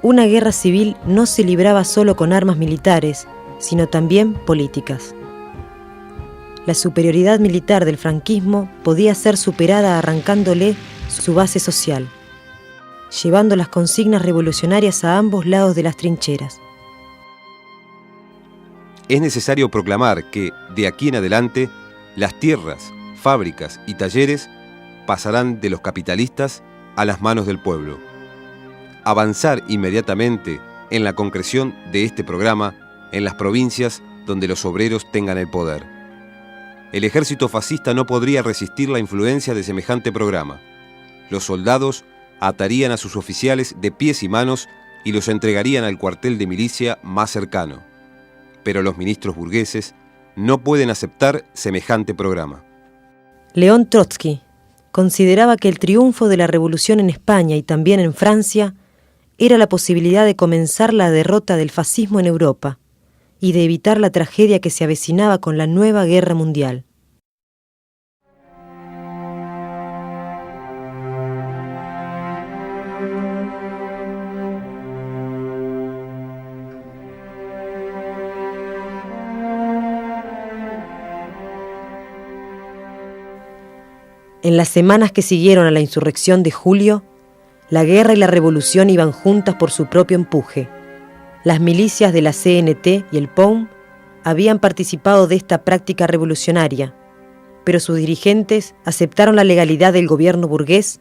Una guerra civil no se libraba solo con armas militares, sino también políticas. La superioridad militar del franquismo podía ser superada arrancándole su base social, llevando las consignas revolucionarias a ambos lados de las trincheras. Es necesario proclamar que, de aquí en adelante, las tierras, fábricas y talleres pasarán de los capitalistas a las manos del pueblo. Avanzar inmediatamente en la concreción de este programa en las provincias donde los obreros tengan el poder. El ejército fascista no podría resistir la influencia de semejante programa. Los soldados atarían a sus oficiales de pies y manos y los entregarían al cuartel de milicia más cercano. Pero los ministros burgueses no pueden aceptar semejante programa. León Trotsky consideraba que el triunfo de la revolución en España y también en Francia era la posibilidad de comenzar la derrota del fascismo en Europa y de evitar la tragedia que se avecinaba con la nueva guerra mundial. En las semanas que siguieron a la insurrección de julio, la guerra y la revolución iban juntas por su propio empuje. Las milicias de la CNT y el POUM habían participado de esta práctica revolucionaria, pero sus dirigentes aceptaron la legalidad del gobierno burgués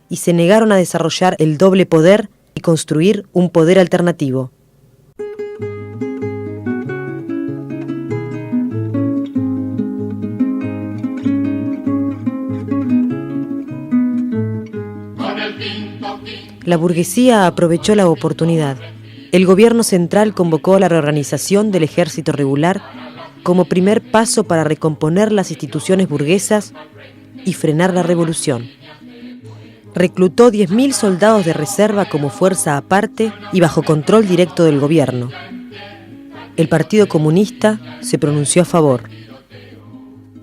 y se negaron a desarrollar el doble poder y construir un poder alternativo. La burguesía aprovechó la oportunidad. El gobierno central convocó a la reorganización del ejército regular como primer paso para recomponer las instituciones burguesas y frenar la revolución. Reclutó 10.000 soldados de reserva como fuerza aparte y bajo control directo del gobierno. El Partido Comunista se pronunció a favor.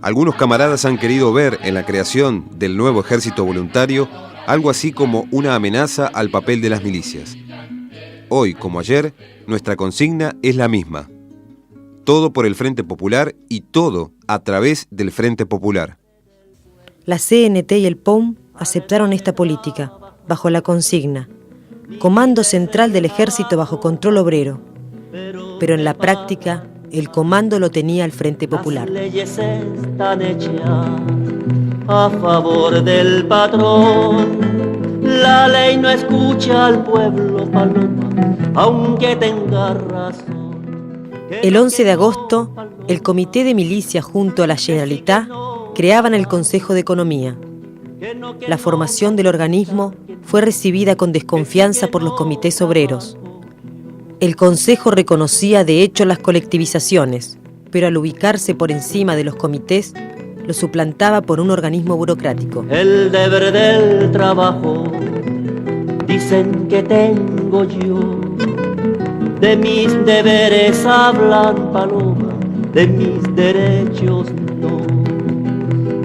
Algunos camaradas han querido ver en la creación del nuevo ejército voluntario algo así como una amenaza al papel de las milicias. Hoy, como ayer, nuestra consigna es la misma. Todo por el Frente Popular y todo a través del Frente Popular. La CNT y el POUM aceptaron esta política, bajo la consigna Comando Central del Ejército bajo control obrero. Pero en la práctica, el comando lo tenía el Frente Popular. Las leyes están hechas a favor del patrón. La ley no escucha al pueblo, paloma, aunque tenga razón. El 11 de agosto, el Comité de Milicias junto a la Generalitat creaban el Consejo de Economía. La formación del organismo fue recibida con desconfianza por los comités obreros. El Consejo reconocía de hecho las colectivizaciones, pero al ubicarse por encima de los comités, lo suplantaba por un organismo burocrático. El deber del trabajo, dicen que tengo yo. De mis deberes hablan, paloma, de mis derechos no.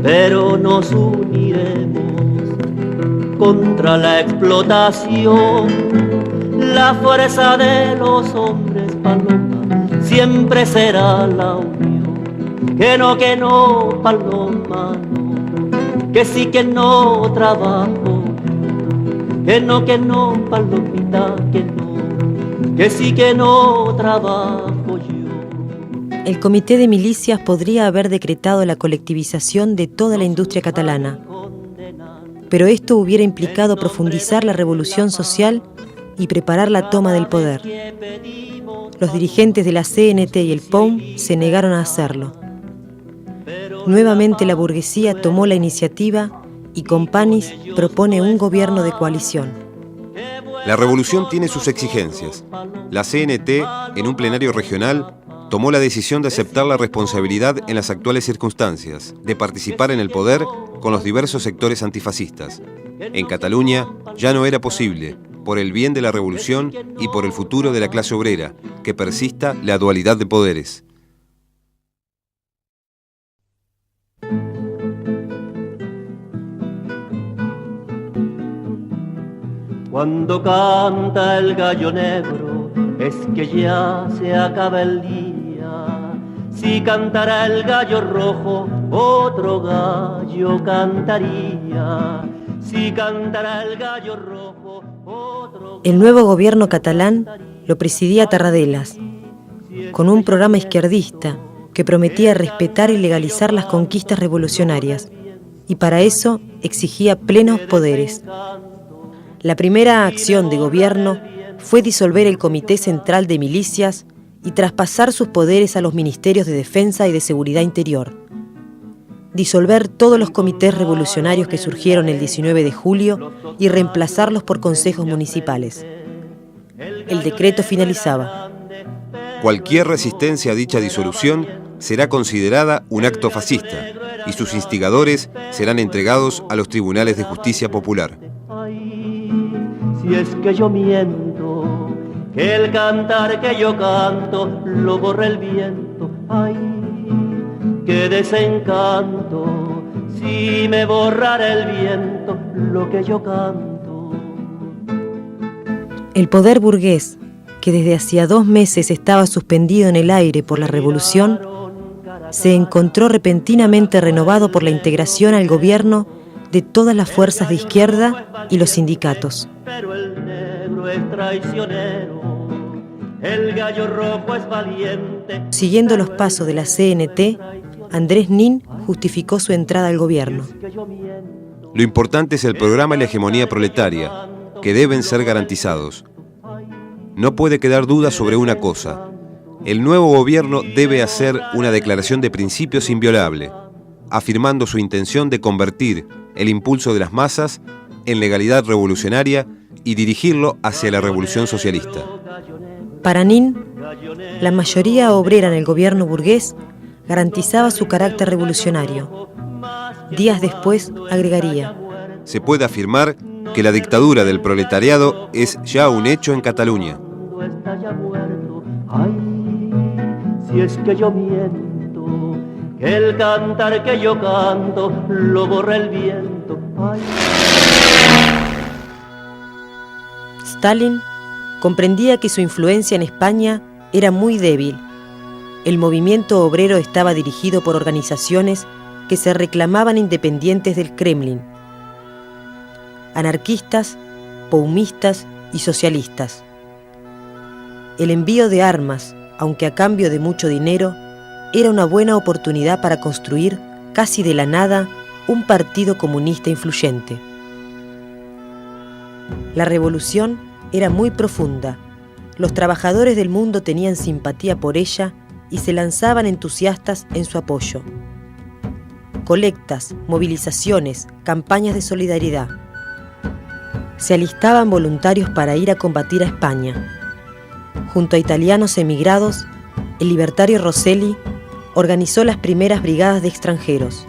Pero nos uniremos contra la explotación. La fuerza de los hombres, paloma, siempre será la unión. Que no, paloma, no. Que sí, que no trabajo. Que no, palomita, que no. Que sí, que no trabajo yo. El Comité de Milicias podría haber decretado la colectivización de toda la industria catalana, pero esto hubiera implicado profundizar la revolución social y preparar la toma del poder. Los dirigentes de la CNT y el POUM se negaron a hacerlo. Nuevamente la burguesía tomó la iniciativa y Companys propone un gobierno de coalición. La revolución tiene sus exigencias. La CNT, en un plenario regional, tomó la decisión de aceptar la responsabilidad en las actuales circunstancias, de participar en el poder con los diversos sectores antifascistas. En Cataluña ya no era posible, por el bien de la revolución y por el futuro de la clase obrera, que persista la dualidad de poderes. Cuando canta el gallo negro, es que ya se acaba el día. Si cantara el gallo rojo, otro gallo cantaría. Si cantara el gallo rojo, otro... El nuevo gobierno catalán lo presidía Tarradellas, con un programa izquierdista que prometía respetar y legalizar las conquistas revolucionarias, y para eso exigía plenos poderes. La primera acción de gobierno fue disolver el Comité Central de Milicias y traspasar sus poderes a los Ministerios de Defensa y de Seguridad Interior. Disolver todos los comités revolucionarios que surgieron el 19 de julio y reemplazarlos por consejos municipales. El decreto finalizaba: cualquier resistencia a dicha disolución será considerada un acto fascista y sus instigadores serán entregados a los tribunales de justicia popular. Si es que yo miento, que el cantar que yo canto lo borra el viento. Ay, qué desencanto, si me borrara el viento lo que yo canto. El poder burgués, que desde hacía 2 meses estaba suspendido en el aire por la revolución, se encontró repentinamente renovado por la integración al gobierno de todas las fuerzas de izquierda y los sindicatos. Pero el negro es traicionero, el gallo rojo es valiente. Siguiendo los pasos de la CNT, Andrés Nin justificó su entrada al gobierno. Lo importante es el programa y la hegemonía proletaria, que deben ser garantizados. No puede quedar duda sobre una cosa: el nuevo gobierno debe hacer una declaración de principios inviolable, afirmando su intención de convertir el impulso de las masas en legalidad revolucionaria y dirigirlo hacia la revolución socialista. Para Nin, la mayoría obrera en el gobierno burgués garantizaba su carácter revolucionario. Días después agregaría: se puede afirmar que la dictadura del proletariado es ya un hecho en Cataluña. Ay, si es que yo miento, que el cantar que yo canto lo borra el viento. Ay. Stalin comprendía que su influencia en España era muy débil. El movimiento obrero estaba dirigido por organizaciones que se reclamaban independientes del Kremlin: anarquistas, paumistas y socialistas. El envío de armas, aunque a cambio de mucho dinero, era una buena oportunidad para construir, casi de la nada, un partido comunista influyente. La revolución era muy profunda. Los trabajadores del mundo tenían simpatía por ella y se lanzaban entusiastas en su apoyo. Colectas, movilizaciones, campañas de solidaridad. Se alistaban voluntarios para ir a combatir a España. Junto a italianos emigrados, el libertario Rosselli organizó las primeras brigadas de extranjeros.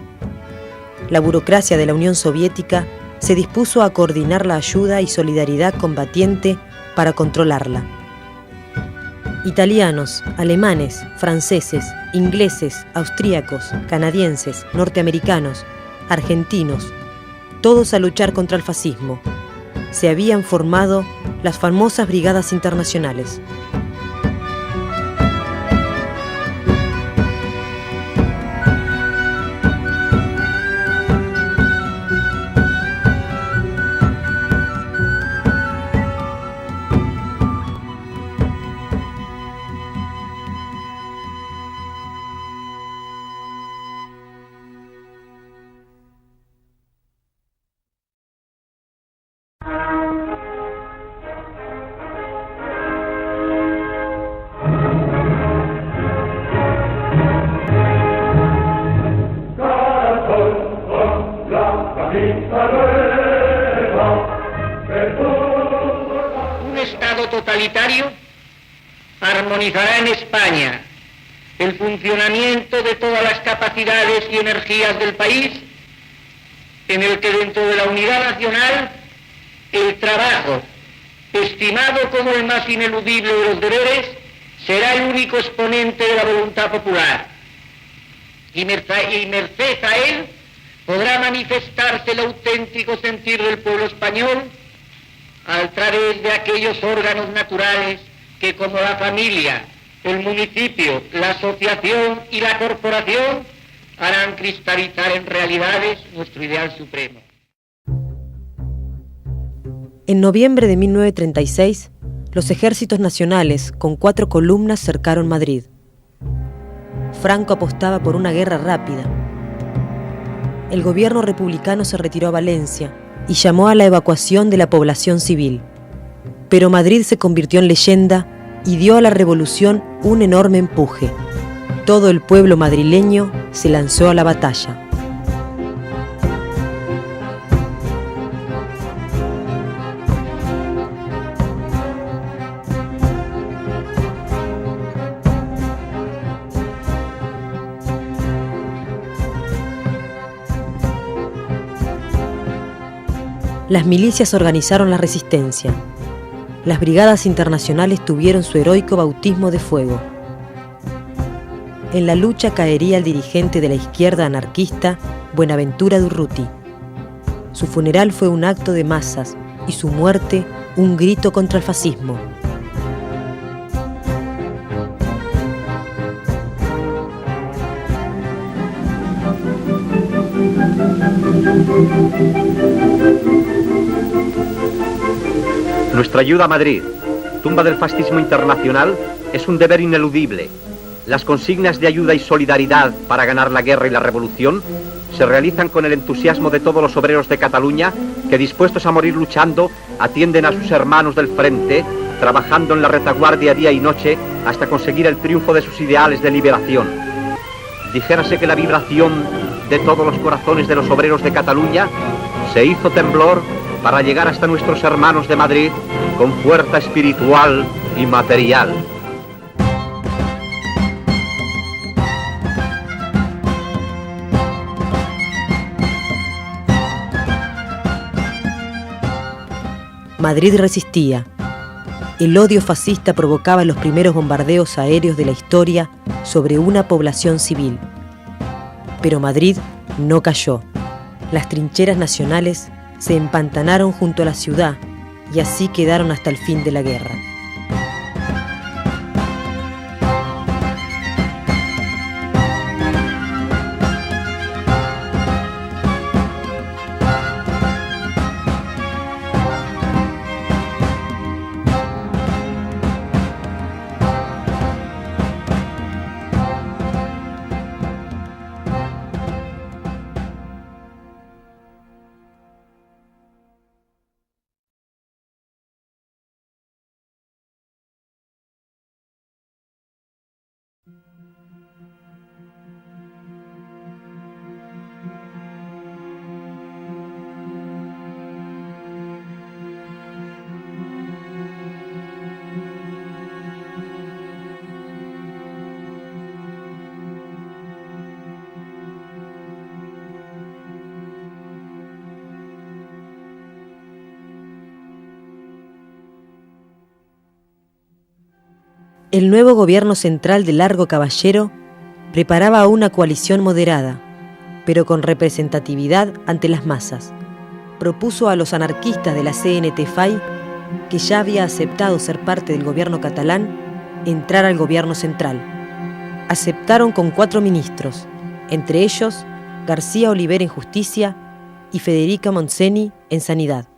La burocracia de la Unión Soviética se dispuso a coordinar la ayuda y solidaridad combatiente para controlarla. Italianos, alemanes, franceses, ingleses, austríacos, canadienses, norteamericanos, argentinos, todos a luchar contra el fascismo. Se habían formado las famosas brigadas internacionales. Un Estado totalitario armonizará en España el funcionamiento de todas las capacidades y energías del país, en el que dentro de la unidad nacional el trabajo, estimado como el más ineludible de los deberes, será el único exponente de la voluntad popular. Y merced a él podrá manifestarse el auténtico sentir del pueblo español a través de aquellos órganos naturales que, como la familia, el municipio, la asociación y la corporación, harán cristalizar en realidades nuestro ideal supremo. En noviembre de 1936, los ejércitos nacionales, con 4 columnas, cercaron Madrid. Franco apostaba por una guerra rápida. El gobierno republicano se retiró a Valencia y llamó a la evacuación de la población civil. Pero Madrid se convirtió en leyenda y dio a la revolución un enorme empuje. Todo el pueblo madrileño se lanzó a la batalla. Las milicias organizaron la resistencia. Las brigadas internacionales tuvieron su heroico bautismo de fuego. En la lucha caería el dirigente de la izquierda anarquista, Buenaventura Durruti. Su funeral fue un acto de masas y su muerte un grito contra el fascismo. Nuestra ayuda a Madrid, tumba del fascismo internacional, es un deber ineludible. Las consignas de ayuda y solidaridad para ganar la guerra y la revolución se realizan con el entusiasmo de todos los obreros de Cataluña que, dispuestos a morir luchando, atienden a sus hermanos del frente, trabajando en la retaguardia día y noche hasta conseguir el triunfo de sus ideales de liberación. Dijérase que la vibración de todos los corazones de los obreros de Cataluña se hizo temblor para llegar hasta nuestros hermanos de Madrid con fuerza espiritual y material. Madrid resistía. El odio fascista provocaba los primeros bombardeos aéreos de la historia sobre una población civil. Pero Madrid no cayó. Las trincheras nacionales se empantanaron junto a la ciudad y así quedaron hasta el fin de la guerra. El nuevo gobierno central de Largo Caballero preparaba una coalición moderada, pero con representatividad ante las masas. Propuso a los anarquistas de la CNT-FAI, que ya había aceptado ser parte del gobierno catalán, entrar al gobierno central. Aceptaron con 4 ministros, entre ellos García Oliver en Justicia y Federica Montseny en Sanidad.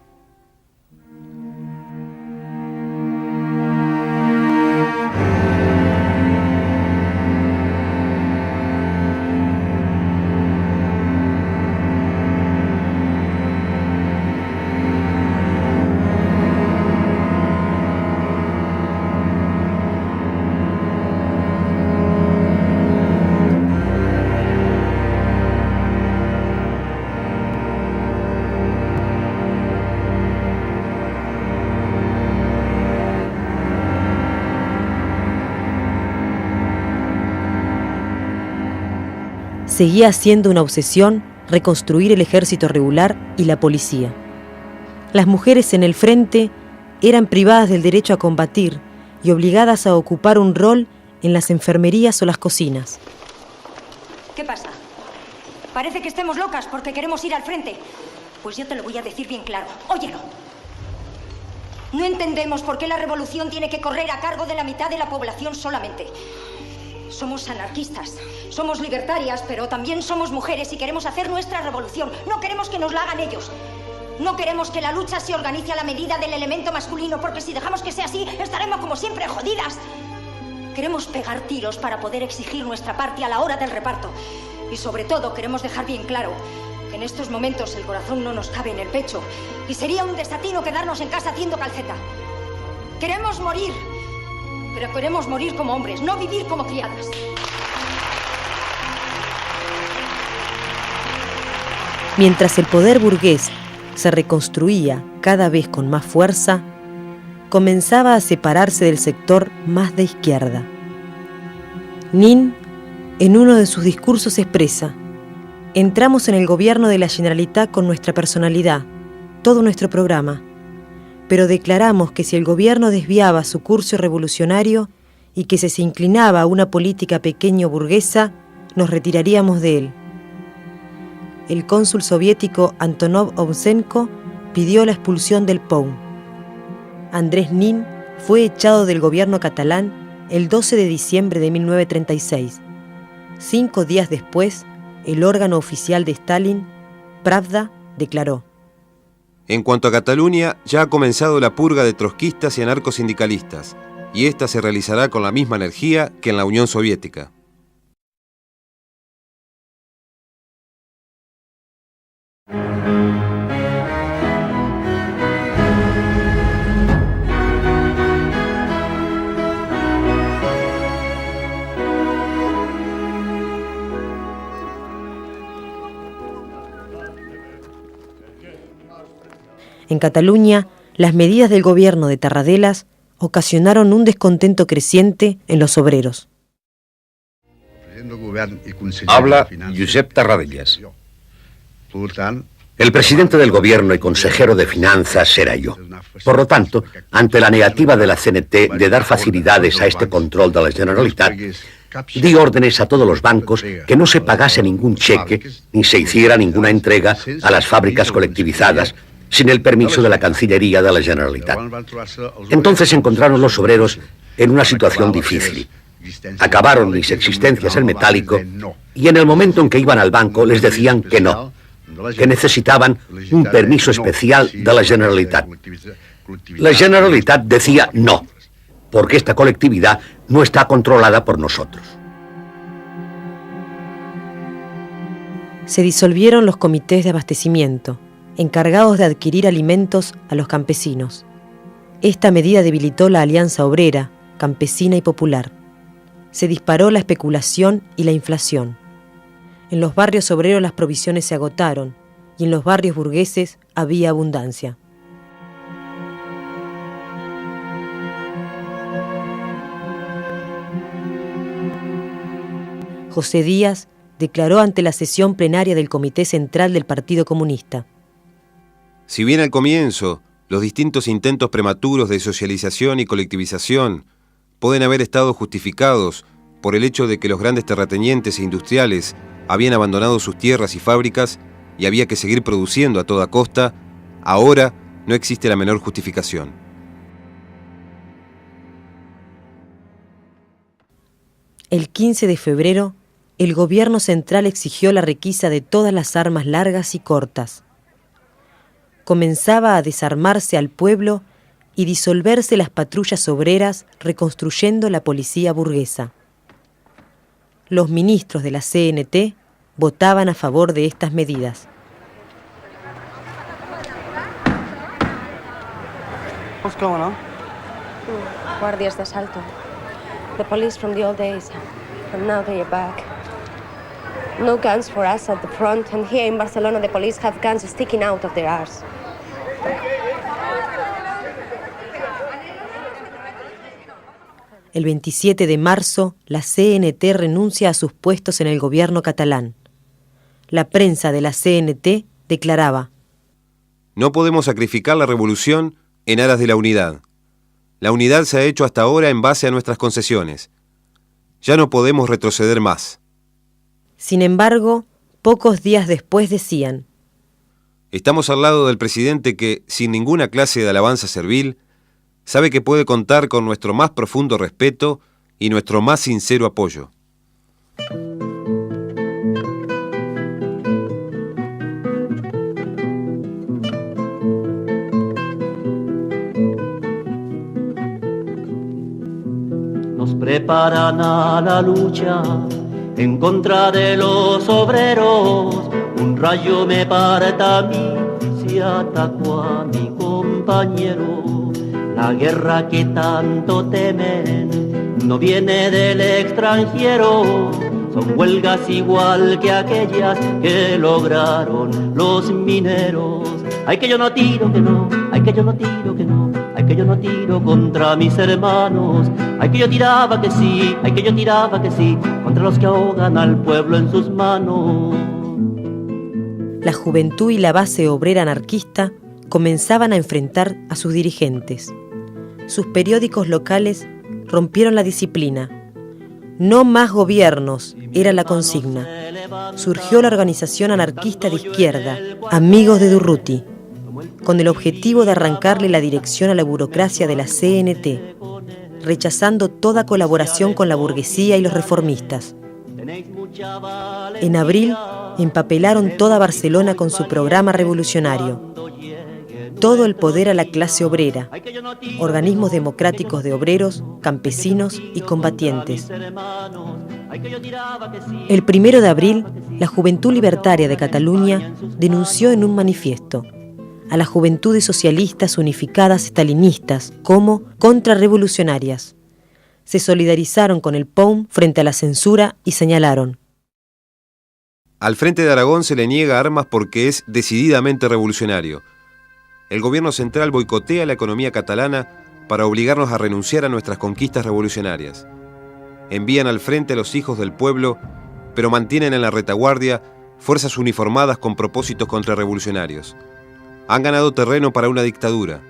Seguía siendo una obsesión reconstruir el ejército regular y la policía. Las mujeres en el frente eran privadas del derecho a combatir y obligadas a ocupar un rol en las enfermerías o las cocinas. ¿Qué pasa? Parece que estemos locas porque queremos ir al frente. Pues yo te lo voy a decir bien claro. Óyelo. No entendemos por qué la revolución tiene que correr a cargo de la mitad de la población solamente. Somos anarquistas, somos libertarias, pero también somos mujeres y queremos hacer nuestra revolución. No queremos que nos la hagan ellos. No queremos que la lucha se organice a la medida del elemento masculino, porque si dejamos que sea así, estaremos como siempre jodidas. Queremos pegar tiros para poder exigir nuestra parte a la hora del reparto. Y sobre todo queremos dejar bien claro que en estos momentos el corazón no nos cabe en el pecho y sería un desatino quedarnos en casa haciendo calceta. Queremos morir. Pero queremos morir como hombres, no vivir como criadas. Mientras el poder burgués se reconstruía cada vez con más fuerza, comenzaba a separarse del sector más de izquierda. Nin, en uno de sus discursos, expresa: entramos en el gobierno de la Generalitat con nuestra personalidad, todo nuestro programa, pero declaramos que si el gobierno desviaba su curso revolucionario y que se inclinaba a una política pequeño burguesa, nos retiraríamos de él. El cónsul soviético Antonov Ovsenko pidió la expulsión del POUM. Andrés Nin fue echado del gobierno catalán el 12 de diciembre de 1936. 5 días después, el órgano oficial de Stalin, Pravda, declaró: en cuanto a Cataluña, ya ha comenzado la purga de trotskistas y anarcosindicalistas, y esta se realizará con la misma energía que en la Unión Soviética. En Cataluña, las medidas del gobierno de Tarradellas ocasionaron un descontento creciente en los obreros. Habla Josep Tarradellas. El presidente del gobierno y consejero de finanzas era yo. Por lo tanto, ante la negativa de la CNT de dar facilidades a este control de la Generalitat, di órdenes a todos los bancos que no se pagase ningún cheque ni se hiciera ninguna entrega a las fábricas colectivizadas sin el permiso de la Cancillería de la Generalitat. Entonces se encontraron los obreros en una situación difícil. Acabaron mis existencias en metálico y en el momento en que iban al banco les decían que no, que necesitaban un permiso especial de la Generalitat. La Generalitat decía no, porque esta colectividad no está controlada por nosotros. Se disolvieron los comités de abastecimiento, encargados de adquirir alimentos a los campesinos. Esta medida debilitó la alianza obrera, campesina y popular. Se disparó la especulación y la inflación. En los barrios obreros las provisiones se agotaron y en los barrios burgueses había abundancia. José Díaz declaró ante la sesión plenaria del Comité Central del Partido Comunista: Si bien al comienzo los distintos intentos prematuros de socialización y colectivización pueden haber estado justificados por el hecho de que los grandes terratenientes e industriales habían abandonado sus tierras y fábricas y había que seguir produciendo a toda costa, ahora no existe la menor justificación. El 15 de febrero, el gobierno central exigió la requisa de todas las armas largas y cortas. Comenzaba a desarmarse al pueblo y disolverse las patrullas obreras, reconstruyendo la policía burguesa. Los ministros de la CNT votaban a favor de estas medidas. What's going on? Guardias de asalto. The police from the old days, and now they are back. No guns for us at the front, and here in Barcelona the police have guns sticking out of their arse. El 27 de marzo, la CNT renuncia a sus puestos en el gobierno catalán. La prensa de la CNT declaraba: No podemos sacrificar la revolución en aras de la unidad. La unidad se ha hecho hasta ahora en base a nuestras concesiones. Ya no podemos retroceder más. Sin embargo, pocos días después decían: Estamos al lado del presidente que, sin ninguna clase de alabanza servil, sabe que puede contar con nuestro más profundo respeto y nuestro más sincero apoyo. Nos preparan a la lucha en contra de los obreros. Un rayo me parta a mí si ataco a mi compañero. La guerra que tanto temen no viene del extranjero. Son huelgas igual que aquellas que lograron los mineros. Ay, que yo no tiro, que no, ay, que yo no tiro, que no, ay, que yo no tiro contra mis hermanos. Ay, que yo tiraba que sí, ay, que yo tiraba que sí, contra los que ahogan al pueblo en sus manos. La juventud y la base obrera anarquista comenzaban a enfrentar a sus dirigentes. Sus periódicos locales rompieron la disciplina. No más gobiernos era la consigna. Surgió la organización anarquista de izquierda, Amigos de Durruti, con el objetivo de arrancarle la dirección a la burocracia de la CNT, rechazando toda colaboración con la burguesía y los reformistas. En abril, empapelaron toda Barcelona con su programa revolucionario. Todo el poder a la clase obrera, organismos democráticos de obreros, campesinos y combatientes. El 1 de abril, la Juventud Libertaria de Cataluña denunció en un manifiesto a las juventudes socialistas unificadas estalinistas como contrarrevolucionarias. Se solidarizaron con el POUM frente a la censura y señalaron: Al Frente de Aragón se le niega armas porque es decididamente revolucionario. El gobierno central boicotea la economía catalana para obligarnos a renunciar a nuestras conquistas revolucionarias. Envían al frente a los hijos del pueblo, pero mantienen en la retaguardia fuerzas uniformadas con propósitos contrarrevolucionarios. Han ganado terreno para una dictadura,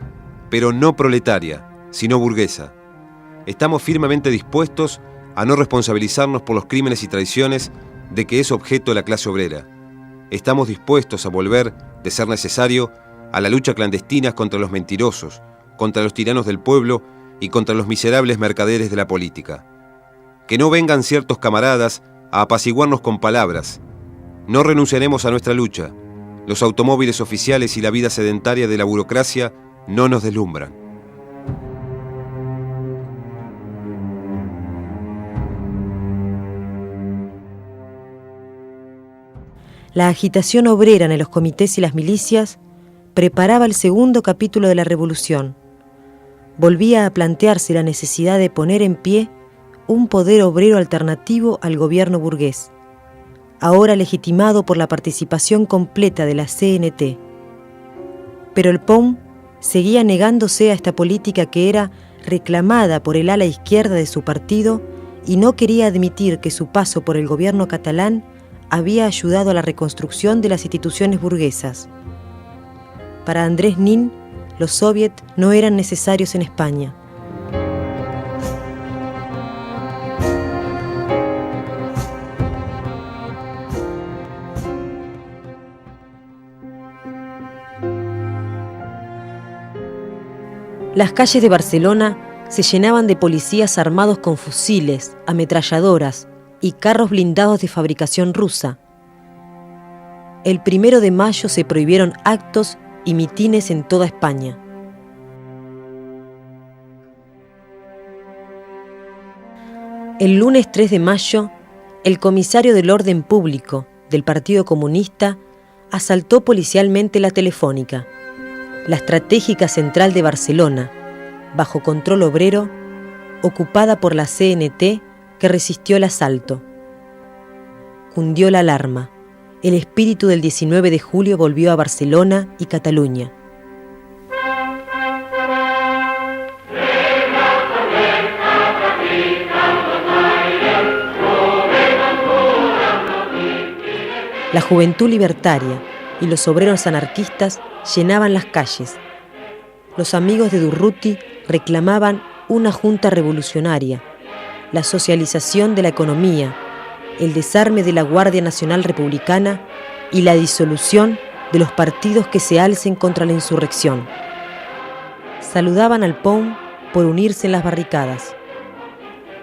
pero no proletaria, sino burguesa. Estamos firmemente dispuestos a no responsabilizarnos por los crímenes y traiciones de que es objeto la clase obrera. Estamos dispuestos a volver, de ser necesario, a la lucha clandestina contra los mentirosos, contra los tiranos del pueblo y contra los miserables mercaderes de la política. Que no vengan ciertos camaradas a apaciguarnos con palabras. No renunciaremos a nuestra lucha. Los automóviles oficiales y la vida sedentaria de la burocracia no nos deslumbran. La agitación obrera en los comités y las milicias preparaba el segundo capítulo de la revolución. Volvía a plantearse la necesidad de poner en pie un poder obrero alternativo al gobierno burgués, ahora legitimado por la participación completa de la CNT. Pero el POUM seguía negándose a esta política que era reclamada por el ala izquierda de su partido y no quería admitir que su paso por el gobierno catalán había ayudado a la reconstrucción de las instituciones burguesas. Para Andrés Nin, los soviets no eran necesarios en España. Las calles de Barcelona se llenaban de policías armados con fusiles, ametralladoras y carros blindados de fabricación rusa. El 1 de mayo se prohibieron actos y mitines en toda España. El lunes 3 de mayo, el comisario del orden público del Partido Comunista asaltó policialmente la Telefónica, la estratégica central de Barcelona, bajo control obrero, ocupada por la CNT, que resistió el asalto. Cundió la alarma. El espíritu del 19 de julio volvió a Barcelona y Cataluña. La juventud libertaria y los obreros anarquistas llenaban las calles. Los amigos de Durruti reclamaban una junta revolucionaria, la socialización de la economía, el desarme de la Guardia Nacional Republicana y la disolución de los partidos que se alcen contra la insurrección. Saludaban al POUM por unirse en las barricadas.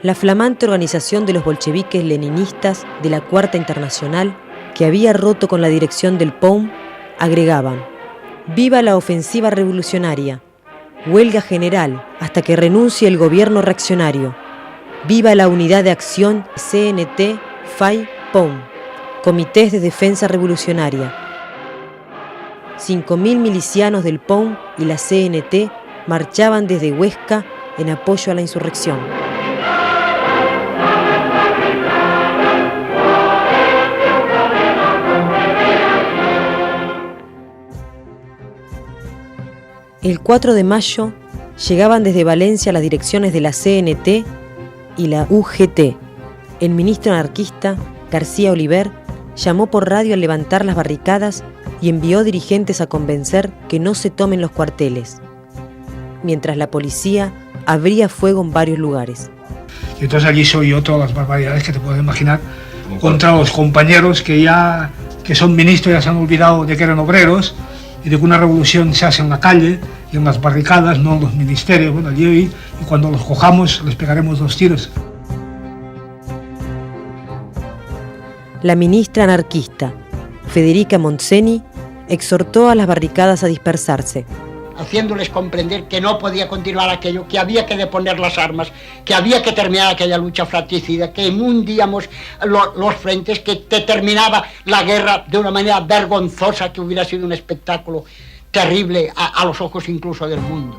La flamante organización de los bolcheviques leninistas de la Cuarta Internacional, que había roto con la dirección del POUM, agregaban: «Viva la ofensiva revolucionaria! Huelga general hasta que renuncie el gobierno reaccionario. Viva la unidad de acción CNT, FAI, POUM, Comités de Defensa Revolucionaria». 5.000 milicianos del POUM y la CNT marchaban desde Huesca en apoyo a la insurrección. El 4 de mayo llegaban desde Valencia las direcciones de la CNT y la UGT. El ministro anarquista, García Oliver, llamó por radio al levantar las barricadas y envió dirigentes a convencer que no se tomen los cuarteles, mientras la policía abría fuego en varios lugares. Y entonces allí soy yo todas las barbaridades que te puedes imaginar contra los compañeros que son ministros, ya se han olvidado de que eran obreros y de que una revolución se hace en la calle y en las barricadas, no en los ministerios. Bueno, allí, y cuando los cojamos les pegaremos 2 tiros. La ministra anarquista, Federica Montseny, exhortó a las barricadas a dispersarse, haciéndoles comprender que no podía continuar aquello, que había que deponer las armas, que había que terminar aquella lucha fratricida, que hundíamos los frentes, que terminaba la guerra de una manera vergonzosa, que hubiera sido un espectáculo terrible a los ojos incluso del mundo.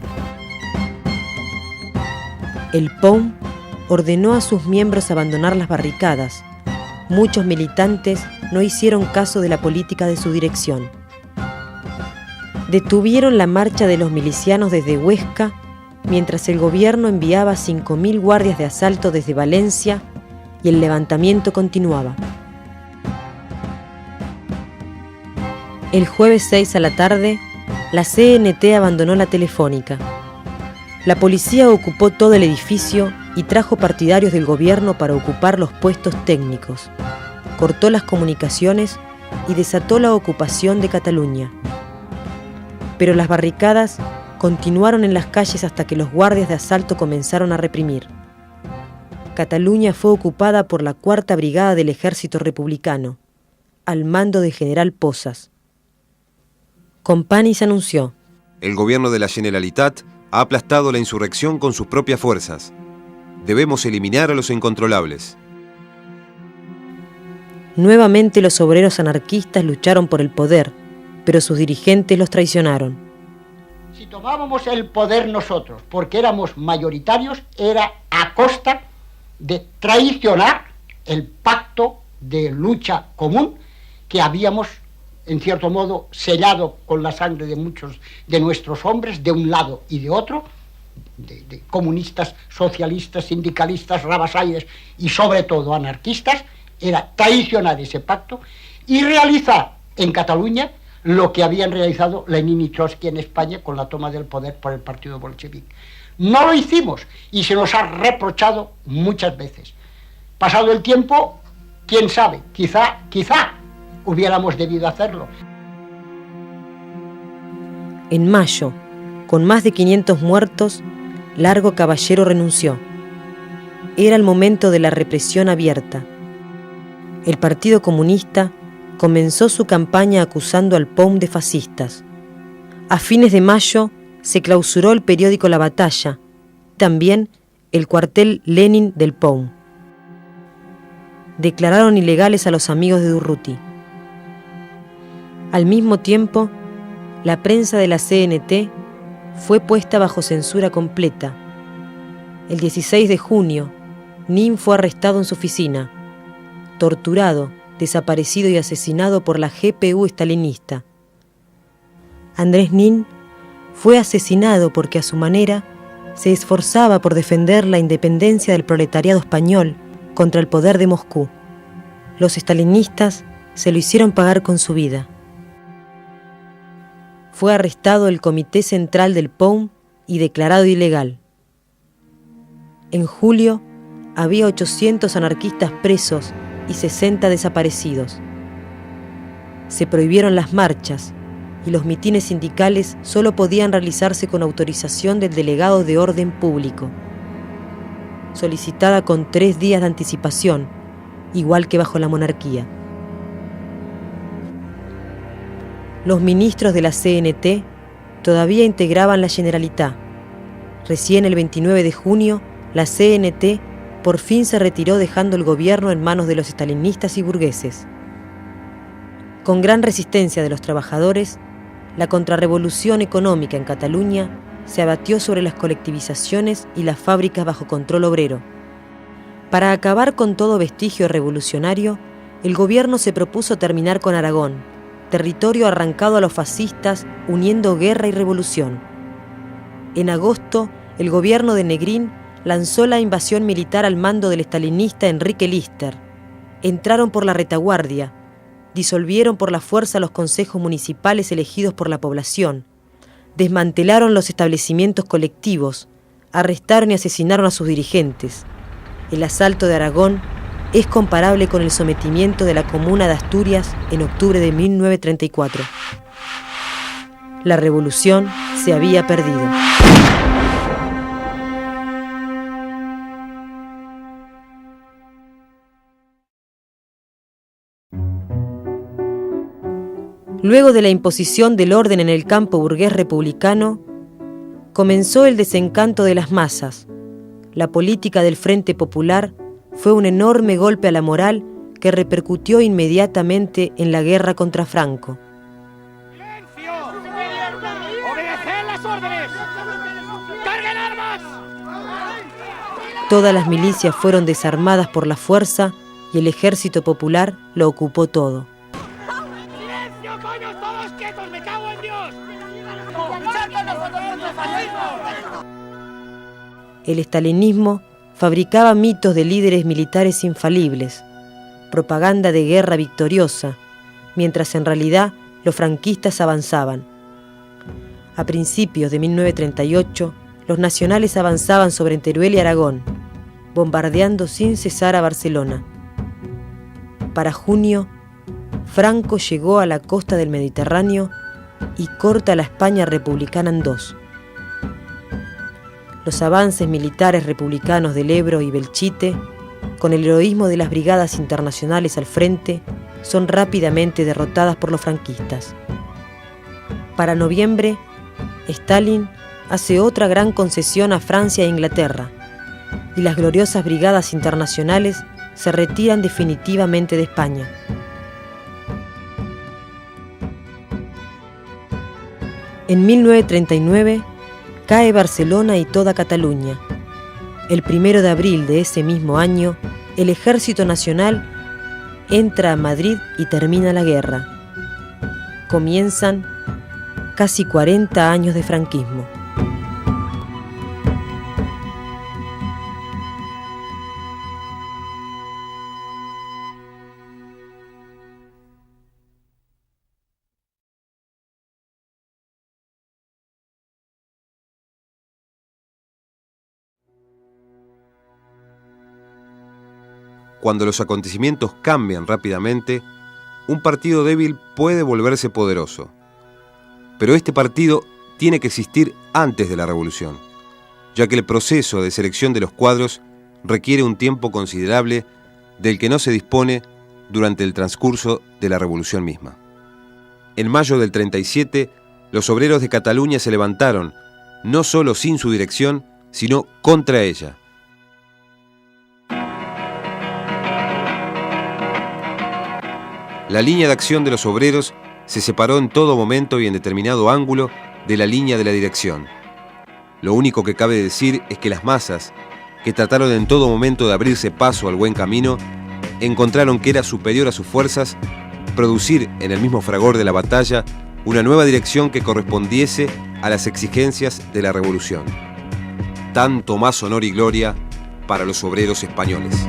El POUM ordenó a sus miembros abandonar las barricadas. Muchos militantes no hicieron caso de la política de su dirección. Detuvieron la marcha de los milicianos desde Huesca, mientras el gobierno enviaba 5.000 guardias de asalto desde Valencia y el levantamiento continuaba. El jueves 6 a la tarde, la CNT abandonó la Telefónica. La policía ocupó todo el edificio y trajo partidarios del gobierno para ocupar los puestos técnicos. Cortó las comunicaciones y desató la ocupación de Cataluña. Pero las barricadas continuaron en las calles hasta que los guardias de asalto comenzaron a reprimir. Cataluña fue ocupada por la 4ª Brigada del Ejército Republicano, al mando de General Pozas. Companys anunció: el gobierno de la Generalitat ha aplastado la insurrección con sus propias fuerzas. Debemos eliminar a los incontrolables. Nuevamente los obreros anarquistas lucharon por el poder, pero sus dirigentes los traicionaron. Si tomábamos el poder nosotros, porque éramos mayoritarios, era a costa de traicionar el pacto de lucha común que habíamos, en cierto modo, sellado con la sangre de muchos de nuestros hombres, de un lado y de otro, de comunistas, socialistas, sindicalistas, rabasalles y sobre todo anarquistas. Era traicionar ese pacto y realizar en Cataluña lo que habían realizado Lenin y Trotsky en España con la toma del poder por el partido bolchevique. No lo hicimos y se nos ha reprochado muchas veces. Pasado el tiempo, quién sabe, quizá hubiéramos debido hacerlo. En mayo, con más de 500 muertos, Largo Caballero renunció. Era el momento de la represión abierta. El Partido Comunista comenzó su campaña acusando al POUM de fascistas. A fines de mayo se clausuró el periódico La Batalla, también el cuartel Lenin del POUM. Declararon ilegales a los amigos de Durruti. Al mismo tiempo, la prensa de la CNT fue puesta bajo censura completa. El 16 de junio, Nin fue arrestado en su oficina, torturado, desaparecido y asesinado por la GPU stalinista. Andrés Nin fue asesinado porque a su manera se esforzaba por defender la independencia del proletariado español contra el poder de Moscú. Los stalinistas se lo hicieron pagar con su vida. Fue arrestado el Comité Central del POUM y declarado ilegal. En julio había 800 anarquistas presos y 60 desaparecidos. Se prohibieron las marchas y los mitines sindicales solo podían realizarse con autorización del delegado de orden público, solicitada con 3 días de anticipación, igual que bajo la monarquía. Los ministros de la CNT todavía integraban la Generalitat. Recién el 29 de junio, la CNT por fin se retiró dejando el gobierno en manos de los estalinistas y burgueses. Con gran resistencia de los trabajadores, la contrarrevolución económica en Cataluña se abatió sobre las colectivizaciones y las fábricas bajo control obrero. Para acabar con todo vestigio revolucionario, el gobierno se propuso terminar con Aragón, territorio arrancado a los fascistas, uniendo guerra y revolución. En agosto, el gobierno de Negrín lanzó la invasión militar al mando del estalinista Enrique Lister. Entraron por la retaguardia, disolvieron por la fuerza los consejos municipales elegidos por la población, desmantelaron los establecimientos colectivos, arrestaron y asesinaron a sus dirigentes. El asalto de Aragón es comparable con el sometimiento de la Comuna de Asturias en octubre de 1934. La revolución se había perdido. Luego de la imposición del orden en el campo burgués republicano, comenzó el desencanto de las masas. La política del Frente Popular fue un enorme golpe a la moral que repercutió inmediatamente en la guerra contra Franco. ¡Obedeced las órdenes! ¡Carguen armas! Todas las milicias fueron desarmadas por la fuerza y el ejército popular lo ocupó todo. ¡Silencio, coños! ¡Todos quietos! ¡Me cago en Dios! El estalinismo fabricaba mitos de líderes militares infalibles, propaganda de guerra victoriosa, mientras en realidad los franquistas avanzaban. A principios de 1938, los nacionales avanzaban sobre Teruel y Aragón, bombardeando sin cesar a Barcelona. Para junio, Franco llegó a la costa del Mediterráneo y corta la España republicana en dos. Los avances militares republicanos del Ebro y Belchite, con el heroísmo de las brigadas internacionales al frente, son rápidamente derrotadas por los franquistas. Para noviembre, Stalin hace otra gran concesión a Francia e Inglaterra, y las gloriosas brigadas internacionales se retiran definitivamente de España. En 1939 cae Barcelona y toda Cataluña. El 1 de abril de ese mismo año, el Ejército Nacional entra a Madrid y termina la guerra. Comienzan casi 40 años de franquismo. Cuando los acontecimientos cambian rápidamente, un partido débil puede volverse poderoso. Pero este partido tiene que existir antes de la revolución, ya que el proceso de selección de los cuadros requiere un tiempo considerable del que no se dispone durante el transcurso de la revolución misma. En mayo del 37, los obreros de Cataluña se levantaron, no solo sin su dirección, sino contra ella. La línea de acción de los obreros se separó en todo momento y en determinado ángulo de la línea de la dirección. Lo único que cabe decir es que las masas, que trataron en todo momento de abrirse paso al buen camino, encontraron que era superior a sus fuerzas producir en el mismo fragor de la batalla una nueva dirección que correspondiese a las exigencias de la revolución. Tanto más honor y gloria para los obreros españoles.